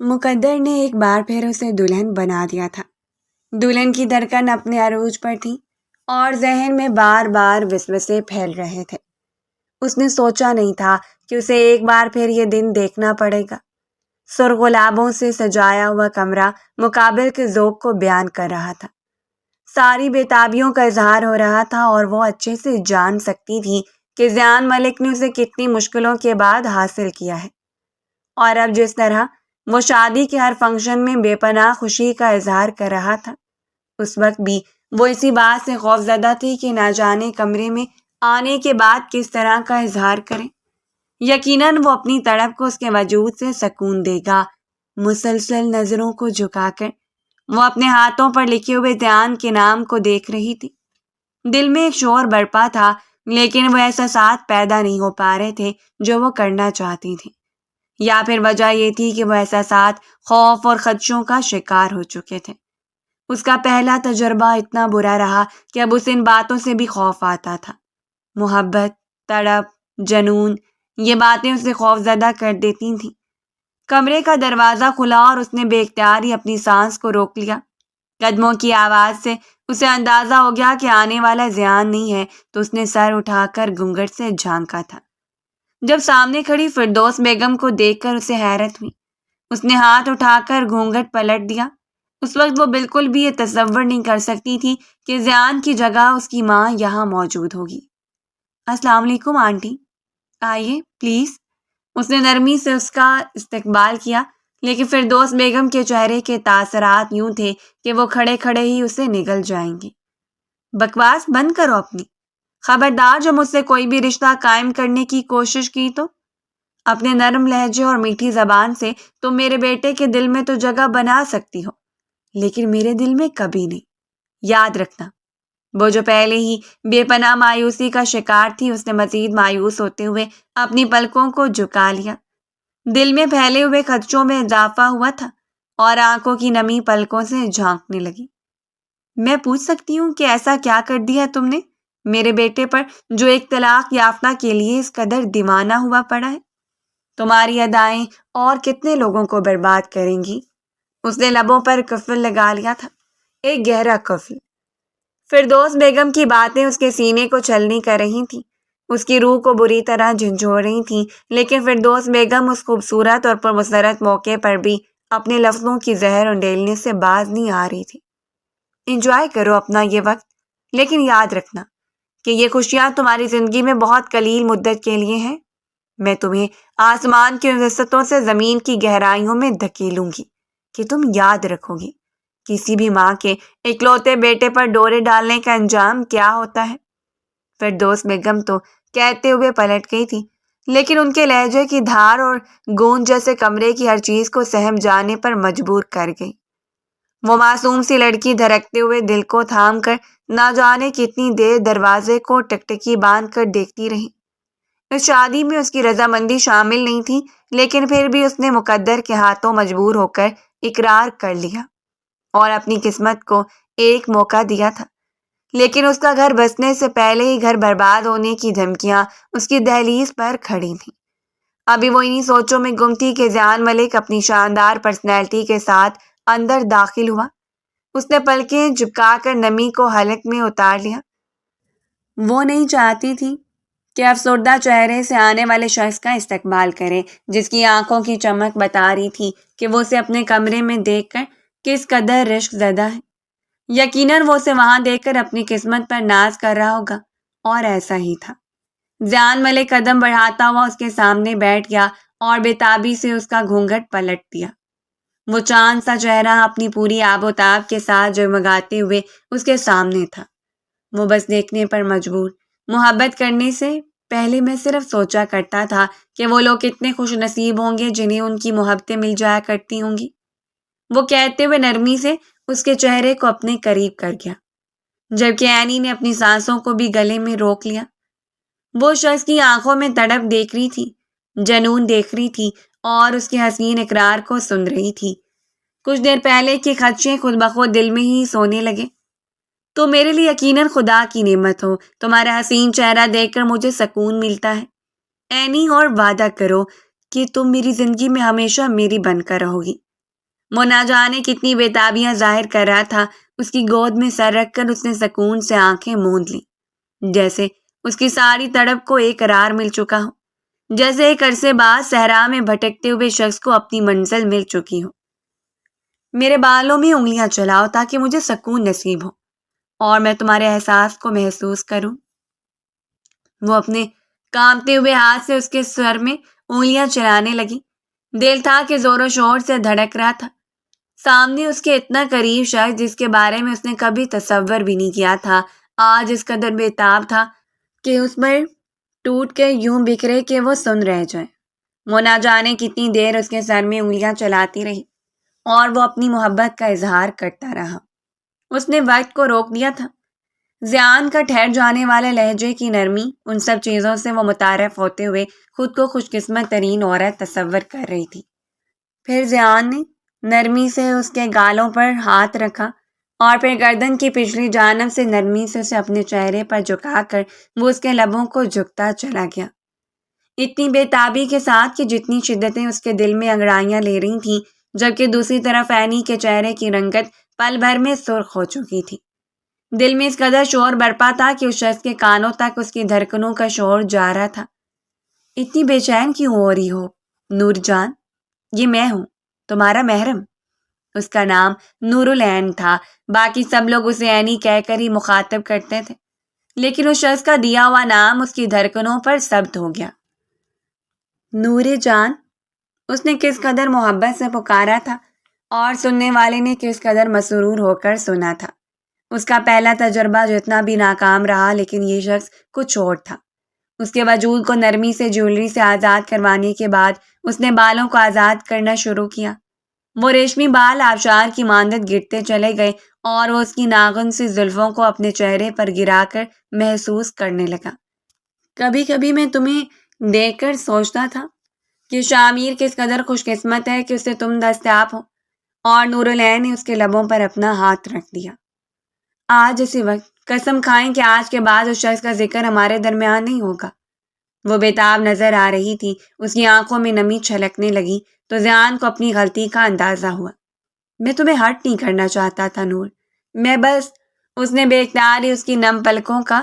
مقدر نے ایک بار پھر اسے دلہن بنا دیا تھا۔ دلہن کی دھڑکن اپنے عروج پر تھی اور ذہن میں بار بار وسوسے پھیل رہے تھے۔ اس نے سوچا نہیں تھا کہ اسے ایک بار پھر یہ دن دیکھنا پڑے گا۔ سرخ گلابوں سے سجایا ہوا کمرہ مقابل کے ذوق کو بیان کر رہا تھا۔ ساری بےتابیوں کا اظہار ہو رہا تھا اور وہ اچھے سے جان سکتی تھی کہ ذیان ملک نے اسے کتنی مشکلوں کے بعد حاصل کیا ہے، اور اب جس طرح وہ شادی کے ہر فنکشن میں بے پناہ خوشی کا اظہار کر رہا تھا، اس وقت بھی وہ اسی بات سے خوفزدہ تھی کہ نہ جانے کمرے میں آنے کے بعد کس طرح کا اظہار کریں۔ یقیناً وہ اپنی تڑپ کو اس کے وجود سے سکون دے گا۔ مسلسل نظروں کو جھکا کر وہ اپنے ہاتھوں پر لکھے ہوئے ذیان کے نام کو دیکھ رہی تھی۔ دل میں ایک شور برپا تھا، لیکن وہ احساسات پیدا نہیں ہو پا رہے تھے جو وہ کرنا چاہتی تھی، یا پھر وجہ یہ تھی کہ وہ احساسات خوف اور خدشوں کا شکار ہو چکے تھے۔ اس کا پہلا تجربہ اتنا برا رہا کہ اب اسے ان باتوں سے بھی خوف آتا تھا۔ محبت، تڑپ، جنون، یہ باتیں اسے خوفزدہ کر دیتی تھیں۔ کمرے کا دروازہ کھلا اور اس نے بے اختیار ہی اپنی سانس کو روک لیا۔ قدموں کی آواز سے اسے اندازہ ہو گیا کہ آنے والا ذیان نہیں ہے، تو اس نے سر اٹھا کر گھونگھٹ سے جھانکا تھا۔ جب سامنے کھڑی فردوس بیگم کو دیکھ کر اسے حیرت ہوئی۔ اس نے ہاتھ اٹھا کر گھونگھٹ پلٹ دیا۔ اس وقت وہ بالکل بھی یہ تصور نہیں کر سکتی تھی کہ ذیان کی جگہ اس کی ماں یہاں موجود ہوگی۔ السلام علیکم آنٹی، آئیے پلیز۔ اس نے نرمی سے اس کا استقبال کیا، لیکن فردوس بیگم کے چہرے کے تاثرات یوں تھے کہ وہ کھڑے کھڑے ہی اسے نگل جائیں گے۔ بکواس بند کرو اپنی، خبردار جو مجھ سے کوئی بھی رشتہ قائم کرنے کی کوشش کی تو۔ اپنے نرم لہجے اور میٹھی زبان سے تم میرے بیٹے کے دل میں تو جگہ بنا سکتی ہو، لیکن میرے دل میں کبھی نہیں۔ یاد رکھنا۔ وہ جو پہلے ہی بے پناہ مایوسی کا شکار تھی، اس نے مزید مایوس ہوتے ہوئے اپنی پلکوں کو جھکا لیا۔ دل میں پھیلے ہوئے خدشوں میں اضافہ ہوا تھا اور آنکھوں کی نمی پلکوں سے جھانکنے لگی۔ میں پوچھ سکتی ہوں کہ ایسا کیا کر دیا تم نے میرے بیٹے پر جو ایک طلاق یافتہ کے لیے اس قدر دیوانہ ہوا پڑا ہے؟ تمہاری ادائیں اور کتنے لوگوں کو برباد کریں گی؟ اس نے لبوں پر قفل لگا لیا تھا، ایک گہرا قفل۔ فردوس بیگم کی باتیں اس کے سینے کو چھلنی کر رہی تھیں، اس کی روح کو بری طرح جھنجھوڑ رہی تھیں، لیکن فردوس بیگم اس خوبصورت اور پرمسرت موقع پر بھی اپنے لفظوں کی زہر انڈیلنے سے باز نہیں آ رہی تھی۔ انجوائے کرو اپنا یہ وقت، لیکن یاد رکھنا کہ یہ خوشیاں تمہاری زندگی میں بہت قلیل مدت کے لیے ہیں۔ میں تمہیں آسمان کی وسعتوں سے زمین کی گہرائیوں میں دھکیلوں گی کہ تم یاد رکھو گی کسی بھی ماں کے اکلوتے بیٹے پر ڈورے ڈالنے کا انجام کیا ہوتا ہے۔ فردوس بیگم تو کہتے ہوئے پلٹ گئی تھی، لیکن ان کے لہجے کی دھار اور گونج جیسے کمرے کی ہر چیز کو سہم جانے پر مجبور کر گئی۔ وہ معصوم سی لڑکی دھڑکتے ہوئے دل کو تھام کر نہ جانے کتنی دیر دروازے کو ٹکٹکی باندھ کر دیکھتی رہی۔ اس شادی میں اس کی رضامندی شامل نہیں تھی، لیکن پھر بھی اس نے مقدر کے ہاتھوں مجبور ہو کر اقرار کر لیا اور اپنی قسمت کو ایک موقع دیا تھا، لیکن اس کا گھر بسنے سے پہلے ہی گھر برباد ہونے کی دھمکیاں اس کی دہلیز پر کھڑی تھیں۔ ابھی وہ انہی سوچوں میں گم تھی کہ ذیان ملک اپنی شاندار پرسنالٹی کے ساتھ اندر داخل ہوا۔ اس نے پلکیں جھپکا کر نمی کو حلق میں اتار لیا۔ وہ نہیں چاہتی تھی کہ افسردہ چہرے سے آنے والے شخص کا استقبال کرے، جس کی آنکھوں کی چمک بتا رہی تھی کہ وہ اسے اپنے کمرے میں دیکھ کر کس قدر رشک زدہ ہے۔ یقیناً وہ اسے وہاں دیکھ کر اپنی قسمت پر ناز کر رہا ہوگا، اور ایسا ہی تھا۔ ذیان ملک قدم بڑھاتا ہوا اس کے سامنے بیٹھ گیا اور بےتابی سے اس کا گھونگھٹ پلٹ دیا۔ وہ چاند سا چہرہ اپنی پوری آب و تاب کے ساتھ جگمگاتے ہوئے اس کے سامنے تھا۔ وہ بس دیکھنے پر مجبور۔ محبت کرنے سے پہلے میں صرف سوچا کرتا تھا کہ وہ لوگ کتنے خوش نصیب ہوں گے جنہیں ان کی محبتیں مل جایا کرتی ہوں گی۔ وہ کہتے ہوئے نرمی سے اس کے چہرے کو اپنے قریب کر گیا، جبکہ اینی نے اپنی سانسوں کو بھی گلے میں روک لیا۔ وہ شخص کی آنکھوں میں تڑپ دیکھ رہی تھی، جنون دیکھ رہی تھی اور اس کے حسین اقرار کو سن رہی تھی۔ کچھ دیر پہلے کے خدشے خود بخود دل میں ہی سونے لگے۔ تو میرے لیے یقیناً خدا کی نعمت ہو، تمہارا حسین چہرہ دیکھ کر مجھے سکون ملتا ہے اینی، اور وعدہ کرو کہ تم میری زندگی میں ہمیشہ میری بن کر رہو گی۔ وہ نہ جانے کتنی بےتابیاں ظاہر کر رہا تھا۔ اس کی گود میں سر رکھ کر اس نے سکون سے آنکھیں موند لی، جیسے اس کی ساری تڑپ کو ایک قرار مل چکا ہو، جیسے ایک عرصے بعد صحرا میں بھٹکتے ہوئے شخص کو اپنی منزل مل چکی ہو۔ میرے بالوں میں انگلیاں چلاؤ تاکہ مجھے سکون نصیب ہو اور میں تمہارے احساس کو محسوس کروں۔ وہ اپنے کانپتے ہوئے ہاتھ سے اس کے سر میں انگلیاں چلانے لگی۔ دل تھا کہ زور و شور سے دھڑک رہا تھا۔ سامنے اس کے اتنا قریب شخص جس کے بارے میں اس نے کبھی تصور بھی نہیں کیا تھا، آج اس قدر بےتاب تھا کہ اس پر ٹوٹ کے یوں بکھرے کہ وہ سن رہ جائے۔ وہ نہ جانے کتنی دیر اس کے سر میں انگلیاں چلاتی رہی اور وہ اپنی محبت کا اظہار کرتا رہا۔ اس نے وقت کو روک دیا تھا۔ ذیان کا ٹھہر جانے والے لہجے کی نرمی، ان سب چیزوں سے وہ متعارف ہوتے ہوئے خود کو خوش قسمت ترین عورت تصور کر رہی تھی۔ پھر ذیان نے نرمی سے اس کے گالوں پر ہاتھ رکھا اور پھر گردن کی پچھلی جانب سے نرمی سے اسے اپنے چہرے پر جھکا کر وہ اس کے لبوں کو جھکتا چلا گیا، اتنی بےتابی کے ساتھ کہ جتنی شدتیں اس کے دل میں انگڑائیاں لے رہی تھیں، جبکہ دوسری طرف عینی کے چہرے کی رنگت پل بھر میں سرخ ہو چکی تھی۔ دل میں اس قدر شور برپا تھا کہ اس شخص کے کانوں تک اس کی دھڑکنوں کا شور جا رہا تھا۔ اتنی بے چین کیوں ہو رہی ہو نور جان؟ یہ میں ہوں، تمہارا محرم۔ اس کا نام نور العین تھا، باقی سب لوگ اسے عینی کہہ کر ہی مخاطب کرتے تھے، لیکن اس شخص کا دیا ہوا نام اس کی دھڑکنوں پر ثبت ہو گیا۔ نور جان، اس نے کس قدر محبت سے پکارا تھا اور سننے والے نے کس قدر مسرور ہو کر سنا تھا۔ اس کا پہلا تجربہ جتنا بھی ناکام رہا، لیکن یہ شخص کچھ اور تھا۔ اس کے وجود کو نرمی سے جیولری سے آزاد کروانے کے بعد اس نے بالوں کو آزاد کرنا شروع کیا۔ وہ ریشمی بال آبشار کی مانند گرتے چلے گئے اور وہ اس کی ناخن سی زلفوں کو اپنے چہرے پر گرا کر محسوس کرنے لگا۔ کبھی کبھی میں تمہیں دیکھ کر سوچتا تھا کہ شامیر کس قدر خوش قسمت ہے کہ اسے تم دستیاب ہو، اور نور العین نے اس کے لبوں پر اپنا ہاتھ رکھ دیا۔ آج اسی وقت قسم کھائیں کہ آج کے بعد اس شخص کا ذکر ہمارے درمیان نہیں ہوگا۔ وہ بےتاب نظر آ رہی تھی، اس کی آنکھوں میں نمی چھلکنے لگی تو ذیان کو اپنی غلطی کا اندازہ ہوا۔ میں تمہیں ہرٹ نہیں کرنا چاہتا تھا نور، میں بس… اس نے بے اختیار ہی اس کی نم پلکوں کا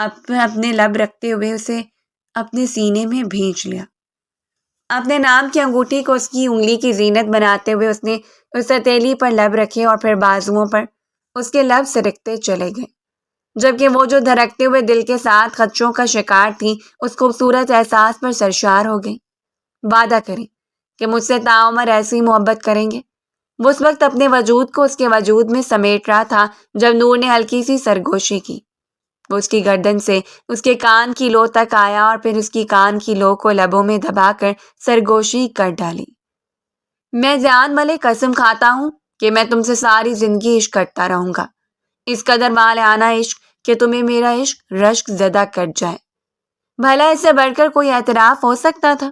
اپنے لب رکھتے ہوئے اسے اپنے سینے میں بھینچ لیا۔ اپنے نام کی انگوٹھی کو اس کی انگلی کی زینت بناتے ہوئے اس نے اس ہتھیلی پر لب رکھے اور پھر بازوؤں پر اس کے لب سرکتے چلے گئے، جبکہ وہ جو دھڑکتے ہوئے دل کے ساتھ خدشوں کا شکار تھی، اس خوبصورت احساس پر سرشار ہو گئی۔ وعدہ کریں کہ مجھ سے تعمر ایسی محبت کریں گے۔ وہ اس وقت اپنے وجود کو اس کے وجود میں سمیٹ رہا تھا جب نور نے ہلکی سی سرگوشی کی۔ وہ اس کی گردن سے اس کے کان کی لو تک آیا اور پھر اس کی کان کی لو کو لبوں میں دبا کر سرگوشی کر ڈالی۔ میں ذیان ملک قسم کھاتا ہوں کہ میں تم سے ساری زندگی عشق کرتا رہوں گا، اس قدر والہانہ عشق کہ تمہیں میرا عشق رشک زدہ کر جائے۔ بھلا اس سے بڑھ کر کوئی اعتراف ہو سکتا تھا؟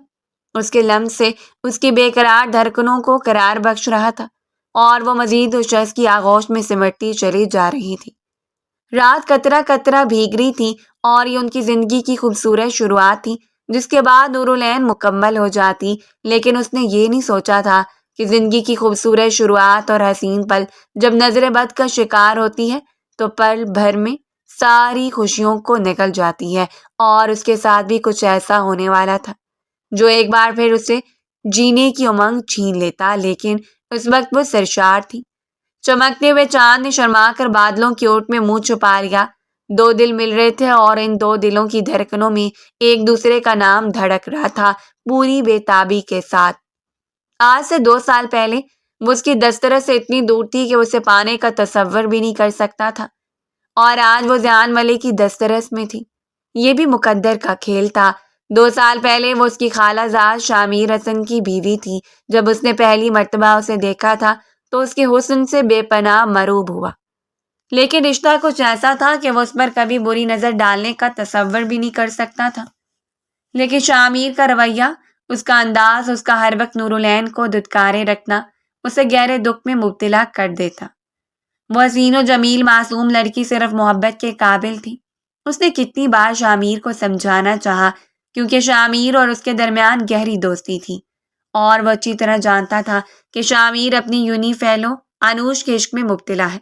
اس کے لمس سے اس کی بے قرار دھڑکنوں کو قرار بخش رہا تھا اور وہ مزید اس شخص کی آغوش میں سمٹتی چلی جا رہی تھی۔ رات قطرہ قطرہ بھیگ رہی تھی اور یہ ان کی زندگی کی خوبصورت شروعات تھی جس کے بعد نور العین مکمل ہو جاتی، لیکن اس نے یہ نہیں سوچا تھا کہ زندگی کی خوبصورت شروعات اور حسین پل جب نظر بد کا شکار ہوتی ہے تو پل بھر میں ساری خوشیوں کو نکل جاتی ہے، اور اس کے ساتھ بھی کچھ ایسا ہونے والا تھا جو ایک بار پھر اسے جینے کی امنگ چھین لیتا، لیکن اس وقت وہ سرشار تھی۔ چمکتے ہوئے چاند نے شرما کر بادلوں کی اوٹ میں منہ چھپا لیا۔ دو دل مل رہے تھے اور ان دو دلوں کی دھڑکنوں میں ایک دوسرے کا نام دھڑک رہا تھا پوری بےتابی کے ساتھ۔ آج سے 2 سال پہلے وہ اس کی دسترس سے اتنی دور تھی کہ اسے پانے کا تصور بھی نہیں کر سکتا تھا، اور آج وہ ذیان ملک کی دسترس میں تھی۔ یہ بھی مقدر کا کھیل تھا۔ 2 سال پہلے وہ اس کی خالہ زاد شامیر حسن کی بیوی تھی۔ جب اس نے پہلی مرتبہ اسے دیکھا تھا تو اس کے حسن سے بے پناہ مروب ہوا، لیکن رشتہ کچھ ایسا تھا کہ وہ اس پر کبھی بری نظر ڈالنے کا تصور بھی نہیں کر سکتا تھا۔ لیکن شامیر کا رویہ، اس کا انداز، اس کا ہر وقت نور العین کو دھتکارے رکھنا اسے گہرے دکھ میں مبتلا کر دیتا۔ وہ حسین و جمیل معصوم لڑکی صرف محبت کے قابل تھی۔ اس نے کتنی بار شامیر کو سمجھانا چاہا، کیونکہ شامیر اور اس کے درمیان گہری دوستی تھی اور وہ اچھی طرح جانتا تھا کہ شامیر اپنی یونی فیلو انوش کے عشق میں مبتلا ہے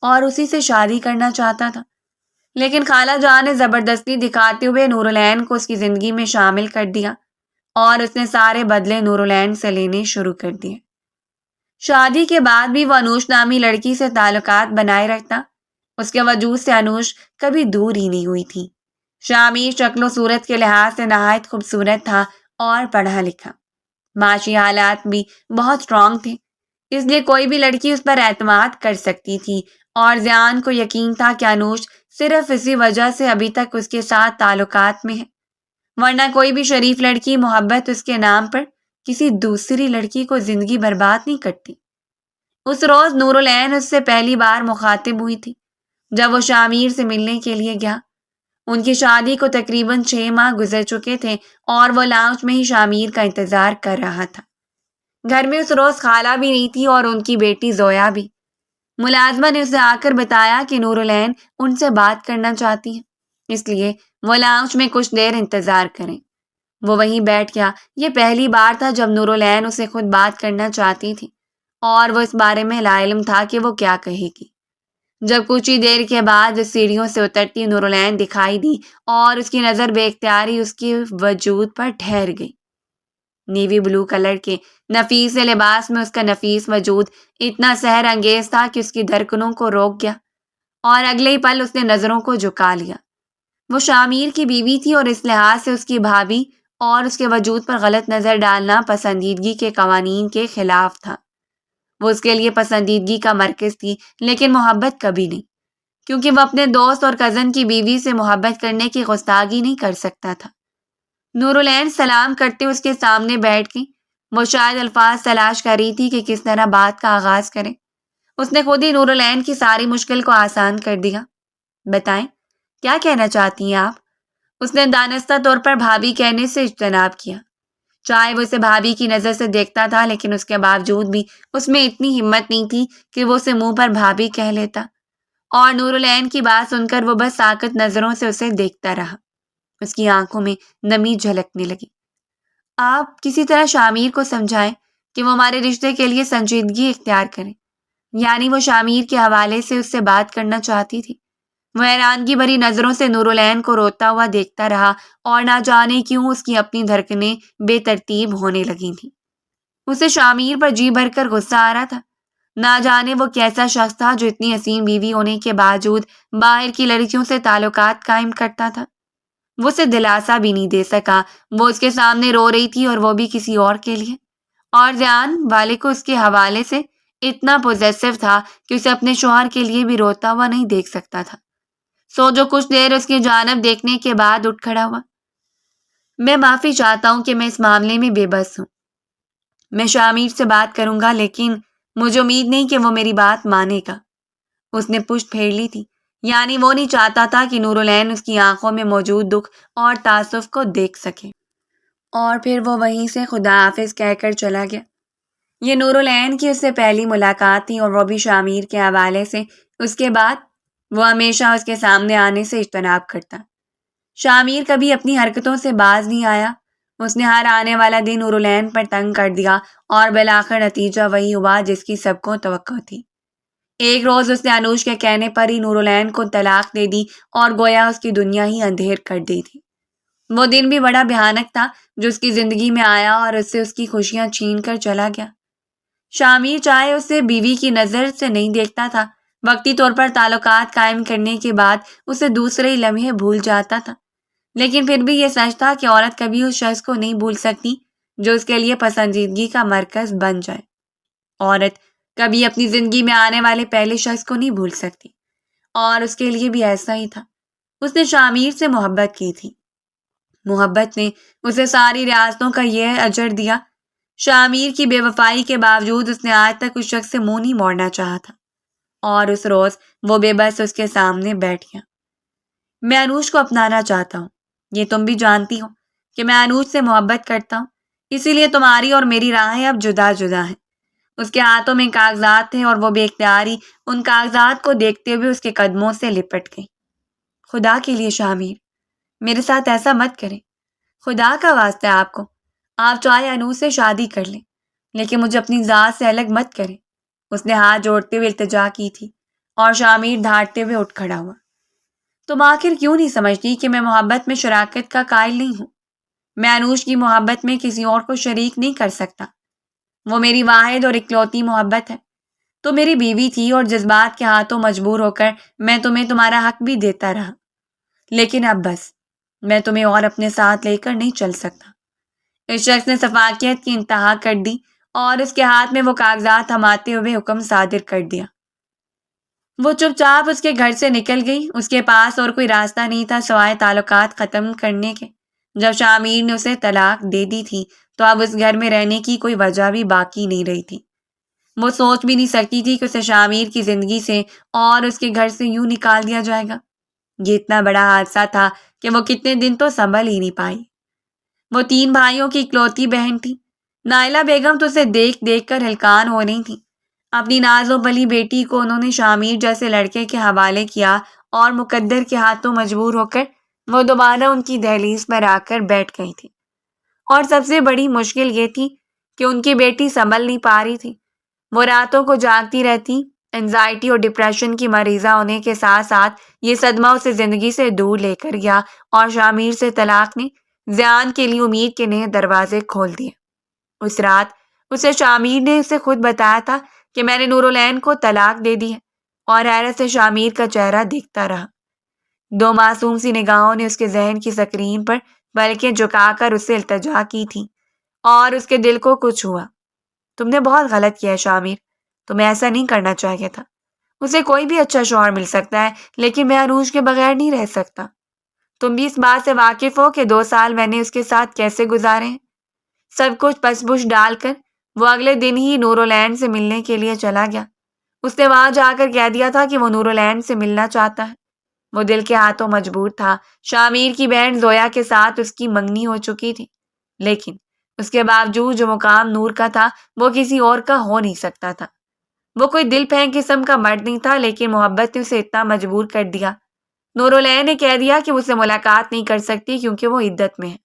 اور اسی سے شادی کرنا چاہتا تھا، لیکن خالہ جان نے زبردستی دکھاتے ہوئے نور العین کو اس کی زندگی میں شامل کر دیا اور اس نے سارے بدلے نور العین سے لینے شروع کر دیے۔ شادی کے بعد بھی وہ انوش نامی لڑکی سے تعلقات بنائے رکھتا، اس کے وجود سے انوش کبھی دور ہی نہیں ہوئی تھی۔ شامیر شکل و صورت کے لحاظ سے نہایت خوبصورت تھا اور پڑھا لکھا، معاشی حالات بھی بہت اسٹرانگ تھے، اس لیے کوئی بھی لڑکی اس پر اعتماد کر سکتی تھی، اور زیان کو یقین تھا کہ انوش صرف اسی وجہ سے ابھی تک اس کے ساتھ تعلقات میں ہے، ورنہ کوئی بھی شریف لڑکی محبت اس کے نام پر کسی دوسری لڑکی کو زندگی برباد نہیں کرتی۔ اس روز نور العین اس سے پہلی بار مخاطب ہوئی تھی جب وہ شامیر سے ملنے کے لیے گیا۔ ان کی شادی کو تقریباً 6 ماہ گزر چکے تھے اور وہ لاؤنج میں ہی شامیر کا انتظار کر رہا تھا۔ گھر میں اس روز خالہ بھی نہیں تھی اور ان کی بیٹی زویا بھی۔ ملازمہ نے اسے آ کر بتایا کہ نور العین ان سے بات کرنا چاہتی ہیں، اس لیے وہ لاؤنج میں کچھ دیر انتظار کریں۔ وہ وہیں بیٹھ گیا۔ یہ پہلی بار تھا جب نور العین اسے خود بات کرنا چاہتی تھی اور وہ اس بارے میں لاعلم تھا کہ وہ کیا کہے گی۔ جب کچھ ہی دیر کے بعد سیڑھیوں سے اترتی نور العین دکھائی دی اور اس کی نظر بے اختیاری اس کے وجود پر ٹھہر گئی۔ نیوی بلو کلر کے نفیس لباس میں اس کا نفیس وجود اتنا سحر انگیز تھا کہ اس کی دھڑکنوں کو روک گیا اور اگلے ہی پل اس نے نظروں کو جھکا لیا۔ وہ شامیر کی بیوی تھی اور اس لحاظ سے اس کی بھابھی اور اس کے وجود پر غلط نظر ڈالنا پسندیدگی کے قوانین کے خلاف تھا۔ وہ اس کے لیے پسندیدگی کا مرکز تھی، لیکن محبت کبھی نہیں، کیونکہ وہ اپنے دوست اور کزن کی بیوی سے محبت کرنے کی گستاخی نہیں کر سکتا تھا۔ نور العین سلام کرتے اس کے سامنے بیٹھ گئی۔ وہ شاید الفاظ تلاش کر رہی تھی کہ کس طرح بات کا آغاز کرے۔ اس نے خود ہی نور العین کی ساری مشکل کو آسان کر دیا۔ بتائیں، کیا کہنا چاہتی ہیں آپ؟ اس نے دانستہ طور پر بھابھی کہنے سے اجتناب کیا۔ چاہے وہ اسے بھابھی کی نظر سے دیکھتا تھا، لیکن اس کے باوجود بھی اس میں اتنی ہمت نہیں تھی کہ وہ اسے منہ پر بھابھی کہہ لیتا، اور نور العین کی بات سن کر وہ بس ساکت نظروں سے اسے دیکھتا رہا۔ اس کی آنکھوں میں نمی جھلکنے لگی۔ آپ کسی طرح شامیر کو سمجھائیں کہ وہ ہمارے رشتے کے لیے سنجیدگی اختیار کریں۔ یعنی وہ شامیر کے حوالے سے اس سے بات کرنا چاہتی تھی۔ وہ حیرانگی بھری نظروں سے نور العین کو روتا ہوا دیکھتا رہا اور نہ جانے کیوں اس کی اپنی دھڑکنیں بے ترتیب ہونے لگی تھیں۔ اسے شامیر پر جی بھر کر غصہ آ رہا تھا۔ نہ جانے وہ کیسا شخص تھا جو اتنی حسین بیوی ہونے کے باوجود باہر کی لڑکیوں سے تعلقات قائم کرتا تھا۔ وہ اسے دلاسا بھی نہیں دے سکا۔ وہ اس کے سامنے رو رہی تھی اور وہ بھی کسی اور کے لیے، اور جان والے کو اس کے حوالے سے اتنا پوزیسو تھا کہ اسے اپنے شوہر کے لیے بھی روتا ہوا نہیں دیکھ سکتا تھا۔ سو جو کچھ دیر اس کی جانب دیکھنے کے بعد اٹھ کھڑا ہوا۔ میں معافی چاہتا ہوں کہ میں اس معاملے میں بے بس ہوں۔ میں شامیر سے بات کروں گا، لیکن مجھے امید نہیں کہ وہ میری بات مانے گا۔ اس نے پشت پھیر لی تھی، یعنی وہ نہیں چاہتا تھا کہ نور العین اس کی آنکھوں میں موجود دکھ اور تعصب کو دیکھ سکے، اور پھر وہ وہیں سے خدا حافظ کہہ کر چلا گیا۔ یہ نور العین کی اس سے پہلی ملاقات تھی، اور وہ بھی شامیر کے حوالے سے۔ اس کے بعد وہ ہمیشہ اس کے سامنے آنے سے اجتناب کرتا۔ شامیر کبھی اپنی حرکتوں سے باز نہیں آیا۔ اس نے ہر آنے والا دن نور العین پر تنگ کر دیا، اور بالآخر نتیجہ وہی ہوا جس کی سب کو توقع تھی۔ ایک روز اس نے انوش کے کہنے پر ہی نور العین کو طلاق دے دی اور گویا اس کی دنیا ہی اندھیر کر دی تھی۔ وہ دن بھی بڑا بھیانک تھا جو اس کی زندگی میں آیا اور اس سے اس کی خوشیاں چھین کر چلا گیا۔ شامیر چاہے اسے بیوی کی نظر سے نہیں دیکھتا تھا، وقتی طور پر تعلقات قائم کرنے کے بعد اسے دوسرے ہی لمحے بھول جاتا تھا، لیکن پھر بھی یہ سچ تھا کہ عورت کبھی اس شخص کو نہیں بھول سکتی جو اس کے لیے پسندیدگی کا مرکز بن جائے۔ عورت کبھی اپنی زندگی میں آنے والے پہلے شخص کو نہیں بھول سکتی، اور اس کے لیے بھی ایسا ہی تھا۔ اس نے شامیر سے محبت کی تھی۔ محبت نے اسے ساری ریاستوں کا یہ اجر دیا۔ شامیر کی بے وفائی کے باوجود اس نے آج تک اس شخص سے منہ نہیں موڑنا چاہا تھا، اور اس روز وہ بے بس اس کے سامنے بیٹھ گیا۔ میں انوش کو اپنانا چاہتا ہوں۔ یہ تم بھی جانتی ہو کہ میں انوش سے محبت کرتا ہوں، اسی لیے تمہاری اور میری راہیں اب جدا جدا ہیں۔ اس کے ہاتھوں میں کاغذات تھے اور وہ بے اختیاری ان کاغذات کو دیکھتے ہوئے اس کے قدموں سے لپٹ گئی۔ خدا کے لیے شامیر، میرے ساتھ ایسا مت کریں۔ خدا کا واسطہ ہے آپ کو، آپ چاہے انوش سے شادی کر لیں لیکن مجھے اپنی ذات سے الگ مت کریں۔ اس نے ہاتھ جوڑتے ہوئے التجا کی تھی اور شامیر دھاڑتے ہوئے اٹھ کھڑا ہوا۔ تم آخر کیوں نہیں سمجھتی کہ میں محبت میں شراکت کا قائل نہیں ہوں؟ میں انوش کی محبت میں کسی اور کو شریک نہیں کر سکتا۔ وہ میری واحد اور اکلوتی محبت ہے۔ تو میری بیوی تھی اور جذبات کے ہاتھوں مجبور ہو کر میں تمہیں تمہارا حق بھی دیتا رہا، لیکن اب بس، میں تمہیں اور اپنے ساتھ لے کر نہیں چل سکتا۔ اس شخص نے سفاکیت کی انتہا کر دی اور اس کے ہاتھ میں وہ کاغذات تھماتے ہوئے حکم صادر کر دیا۔ وہ چپ چاپ اس کے گھر سے نکل گئی۔ اس کے پاس اور کوئی راستہ نہیں تھا سوائے تعلقات ختم کرنے کے۔ جب شامیر نے اسے طلاق دے دی تھی تو اب اس گھر میں رہنے کی کوئی وجہ بھی باقی نہیں رہی تھی۔ وہ سوچ بھی نہیں سکتی تھی کہ اسے شامیر کی زندگی سے اور اس کے گھر سے یوں نکال دیا جائے گا۔ یہ اتنا بڑا حادثہ تھا کہ وہ کتنے دن تو سنبھل ہی نہیں پائی۔ وہ 3 بھائیوں کی اکلوتی بہن تھی۔ نائلہ بیگم تو اسے دیکھ دیکھ کر ہلکان ہو رہی تھی۔ اپنی ناز و پلی بیٹی کو انہوں نے شامیر جیسے لڑکے کے حوالے کیا اور مقدر کے ہاتھوں مجبور ہو کر وہ دوبارہ ان کی دہلیز پر آ کر بیٹھ گئی تھی۔ اور سب سے بڑی مشکل یہ تھی کہ ان کی بیٹی سنبھل نہیں پا رہی تھی۔ وہ راتوں کو جاگتی رہتی، انزائٹی اور ڈپریشن کی مریضہ ہونے کے ساتھ ساتھ یہ صدمہ اسے زندگی سے دور لے کر گیا اور شامیر سے طلاق نے زیان کے لیے امید کے نئے دروازے کھول دیے۔ اس رات اسے شامیر نے اسے خود بتایا تھا کہ میں نے نورالعین کو طلاق دے دی ہے، اور حیرت سے شامیر کا چہرہ دیکھتا رہا۔ 2 معصوم سی نگاہوں نے اس کے ذہن کی سکرین پر بلکہ جھکا کر اسے التجا کی تھی اور اس کے دل کو کچھ ہوا۔ تم نے بہت غلط کیا ہے شامیر، تمہیں ایسا نہیں کرنا چاہیے تھا۔ اسے کوئی بھی اچھا شوہر مل سکتا ہے لیکن میں انوش کے بغیر نہیں رہ سکتا۔ تم بھی اس بات سے واقف ہو کہ 2 سال میں نے اس کے ساتھ کیسے گزارے ہیں۔ سب کچھ پس پش ڈال کر وہ اگلے دن ہی نورالعین سے ملنے کے لیے چلا گیا۔ اس نے وہاں جا کر کہہ دیا تھا کہ وہ نورالعین سے ملنا چاہتا ہے۔ وہ دل کے ہاتھوں مجبور تھا۔ شامیر کی بہن زویا کے ساتھ اس کی منگنی ہو چکی تھی، لیکن اس کے باوجود جو مقام نور کا تھا وہ کسی اور کا ہو نہیں سکتا تھا۔ وہ کوئی دل پھینک قسم کا مرد نہیں تھا، لیکن محبت نے اسے اتنا مجبور کر دیا۔ نورالعین نے کہہ دیا کہ وہ اس سے ملاقات نہیں کر سکتی کیونکہ وہ عدت میں ہے،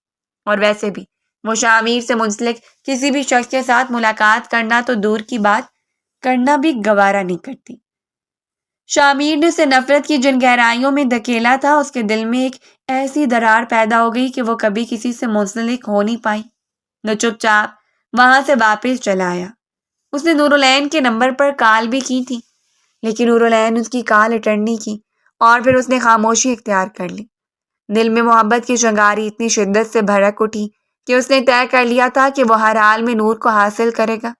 اور ویسے بھی وہ شامیر سے منسلک کسی بھی شخص کے ساتھ ملاقات کرنا تو دور کی بات، کرنا بھی گوارا نہیں کرتی۔ شامیر نے اسے نفرت کی جن گہرائیوں میں دھکیلا تھا، اس کے دل میں ایک ایسی درار پیدا ہو گئی کہ وہ کبھی کسی سے منسلک ہو نہیں پائی۔ وہ چپ چاپ وہاں سے واپس چلا آیا۔ اس نے نورالعین کے نمبر پر کال بھی کی تھی، لیکن نورالعین اس کی کال اٹینڈ نہیں کی، اور پھر اس نے خاموشی اختیار کر لی۔ دل میں محبت کی چنگاری اتنی شدت سے بھڑک اٹھی کہ اس نے طے کر لیا تھا کہ وہ ہر حال میں نور کو حاصل کرے گا۔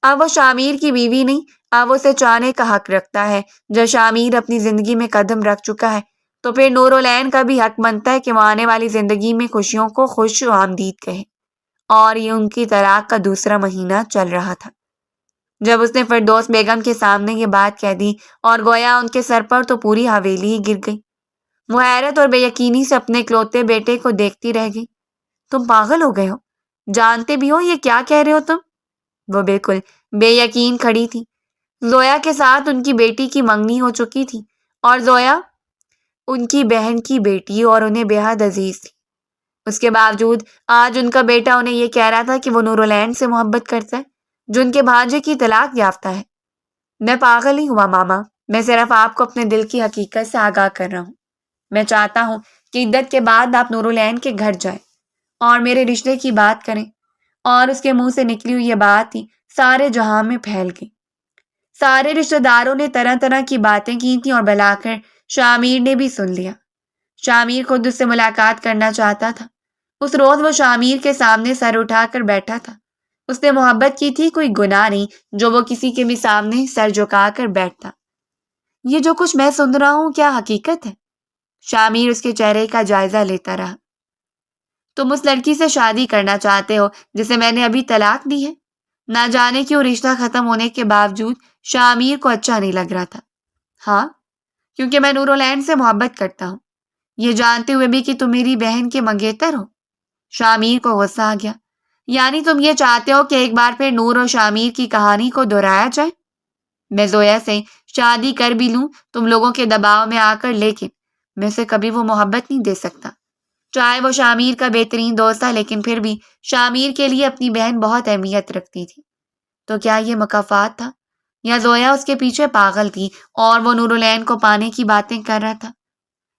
اب وہ شامیر کی بیوی نہیں، اب اسے چاہنے کا حق رکھتا ہے۔ جب شامیر اپنی زندگی میں قدم رکھ چکا ہے تو پھر نورالعین کا بھی حق بنتا ہے کہ وہ آنے والی زندگی میں خوشیوں کو خوش آمدید کہے۔ اور یہ ان کی طلاق کا 2واں مہینہ چل رہا تھا جب اس نے فردوس بیگم کے سامنے یہ بات کہہ دی، اور گویا ان کے سر پر تو پوری حویلی ہی گر گئی۔ وہ حیرت اور بے یقینی سے اپنے اکلوتے بیٹے کو دیکھتی رہ گئی۔ تم پاگل ہو گئے ہو؟ جانتے بھی ہو یہ کیا کہہ رہے ہو تم؟ وہ بالکل بے یقین کھڑی تھی۔ زویا کے ساتھ ان کی بیٹی کی منگنی ہو چکی تھی، اور زویا ان کی بہن کی بیٹی اور انہیں بے حد عزیز تھی۔ اس کے باوجود آج ان کا بیٹا انہیں یہ کہہ رہا تھا کہ وہ نورالعین سے محبت کرتا ہے جو ان کے بھانجے کی طلاق یافتہ ہے۔ میں پاگل نہیں ہوا ماما، میں صرف آپ کو اپنے دل کی حقیقت سے آگاہ کر رہا ہوں۔ میں چاہتا ہوں کہ عدت کے بعد آپ نورالعین کے گھر جائیں اور میرے رشتے کی بات کریں۔ اور اس کے منہ سے نکلی ہوئی یہ بات ہی سارے جہاں میں پھیل گئی۔ سارے رشتہ داروں نے طرح طرح کی باتیں کی تھیں اور بلا کر شامیر نے بھی سن لیا۔ شامیر خود اس سے ملاقات کرنا چاہتا تھا۔ اس روز وہ شامیر کے سامنے سر اٹھا کر بیٹھا تھا۔ اس نے محبت کی تھی، کوئی گناہ نہیں جو وہ کسی کے بھی سامنے سر جھکا کر بیٹھتا۔ یہ جو کچھ میں سن رہا ہوں کیا حقیقت ہے؟ شامیر اس کے چہرے کا جائزہ لیتا رہا۔ تم اس لڑکی سے شادی کرنا چاہتے ہو جسے میں نے ابھی طلاق دی ہے؟ نہ جانے کیوں رشتہ ختم ہونے کے باوجود شامیر کو اچھا نہیں لگ رہا تھا۔ ہاں، کیونکہ میں نورالعین سے محبت کرتا ہوں، یہ جانتے ہوئے بھی کہ تم میری بہن کے منگیتر ہو۔ شامیر کو غصہ آ گیا۔ یعنی تم یہ چاہتے ہو کہ ایک بار پھر نور اور شامیر کی کہانی کو دہرایا جائے؟ میں زویا سے شادی کر بھی لوں تم لوگوں کے دباؤ میں آ کر، لیکن میں اسے کبھی وہ محبت نہیں دے سکتا۔ چاہے وہ شامیر کا بہترین دوست تھا، لیکن پھر بھی شامیر کے لیے اپنی بہن بہت اہمیت رکھتی تھی۔ تو کیا یہ مکافات تھا، یا زویا اس کے پیچھے پاگل تھی اور وہ نور العین کو پانے کی باتیں کر رہا تھا؟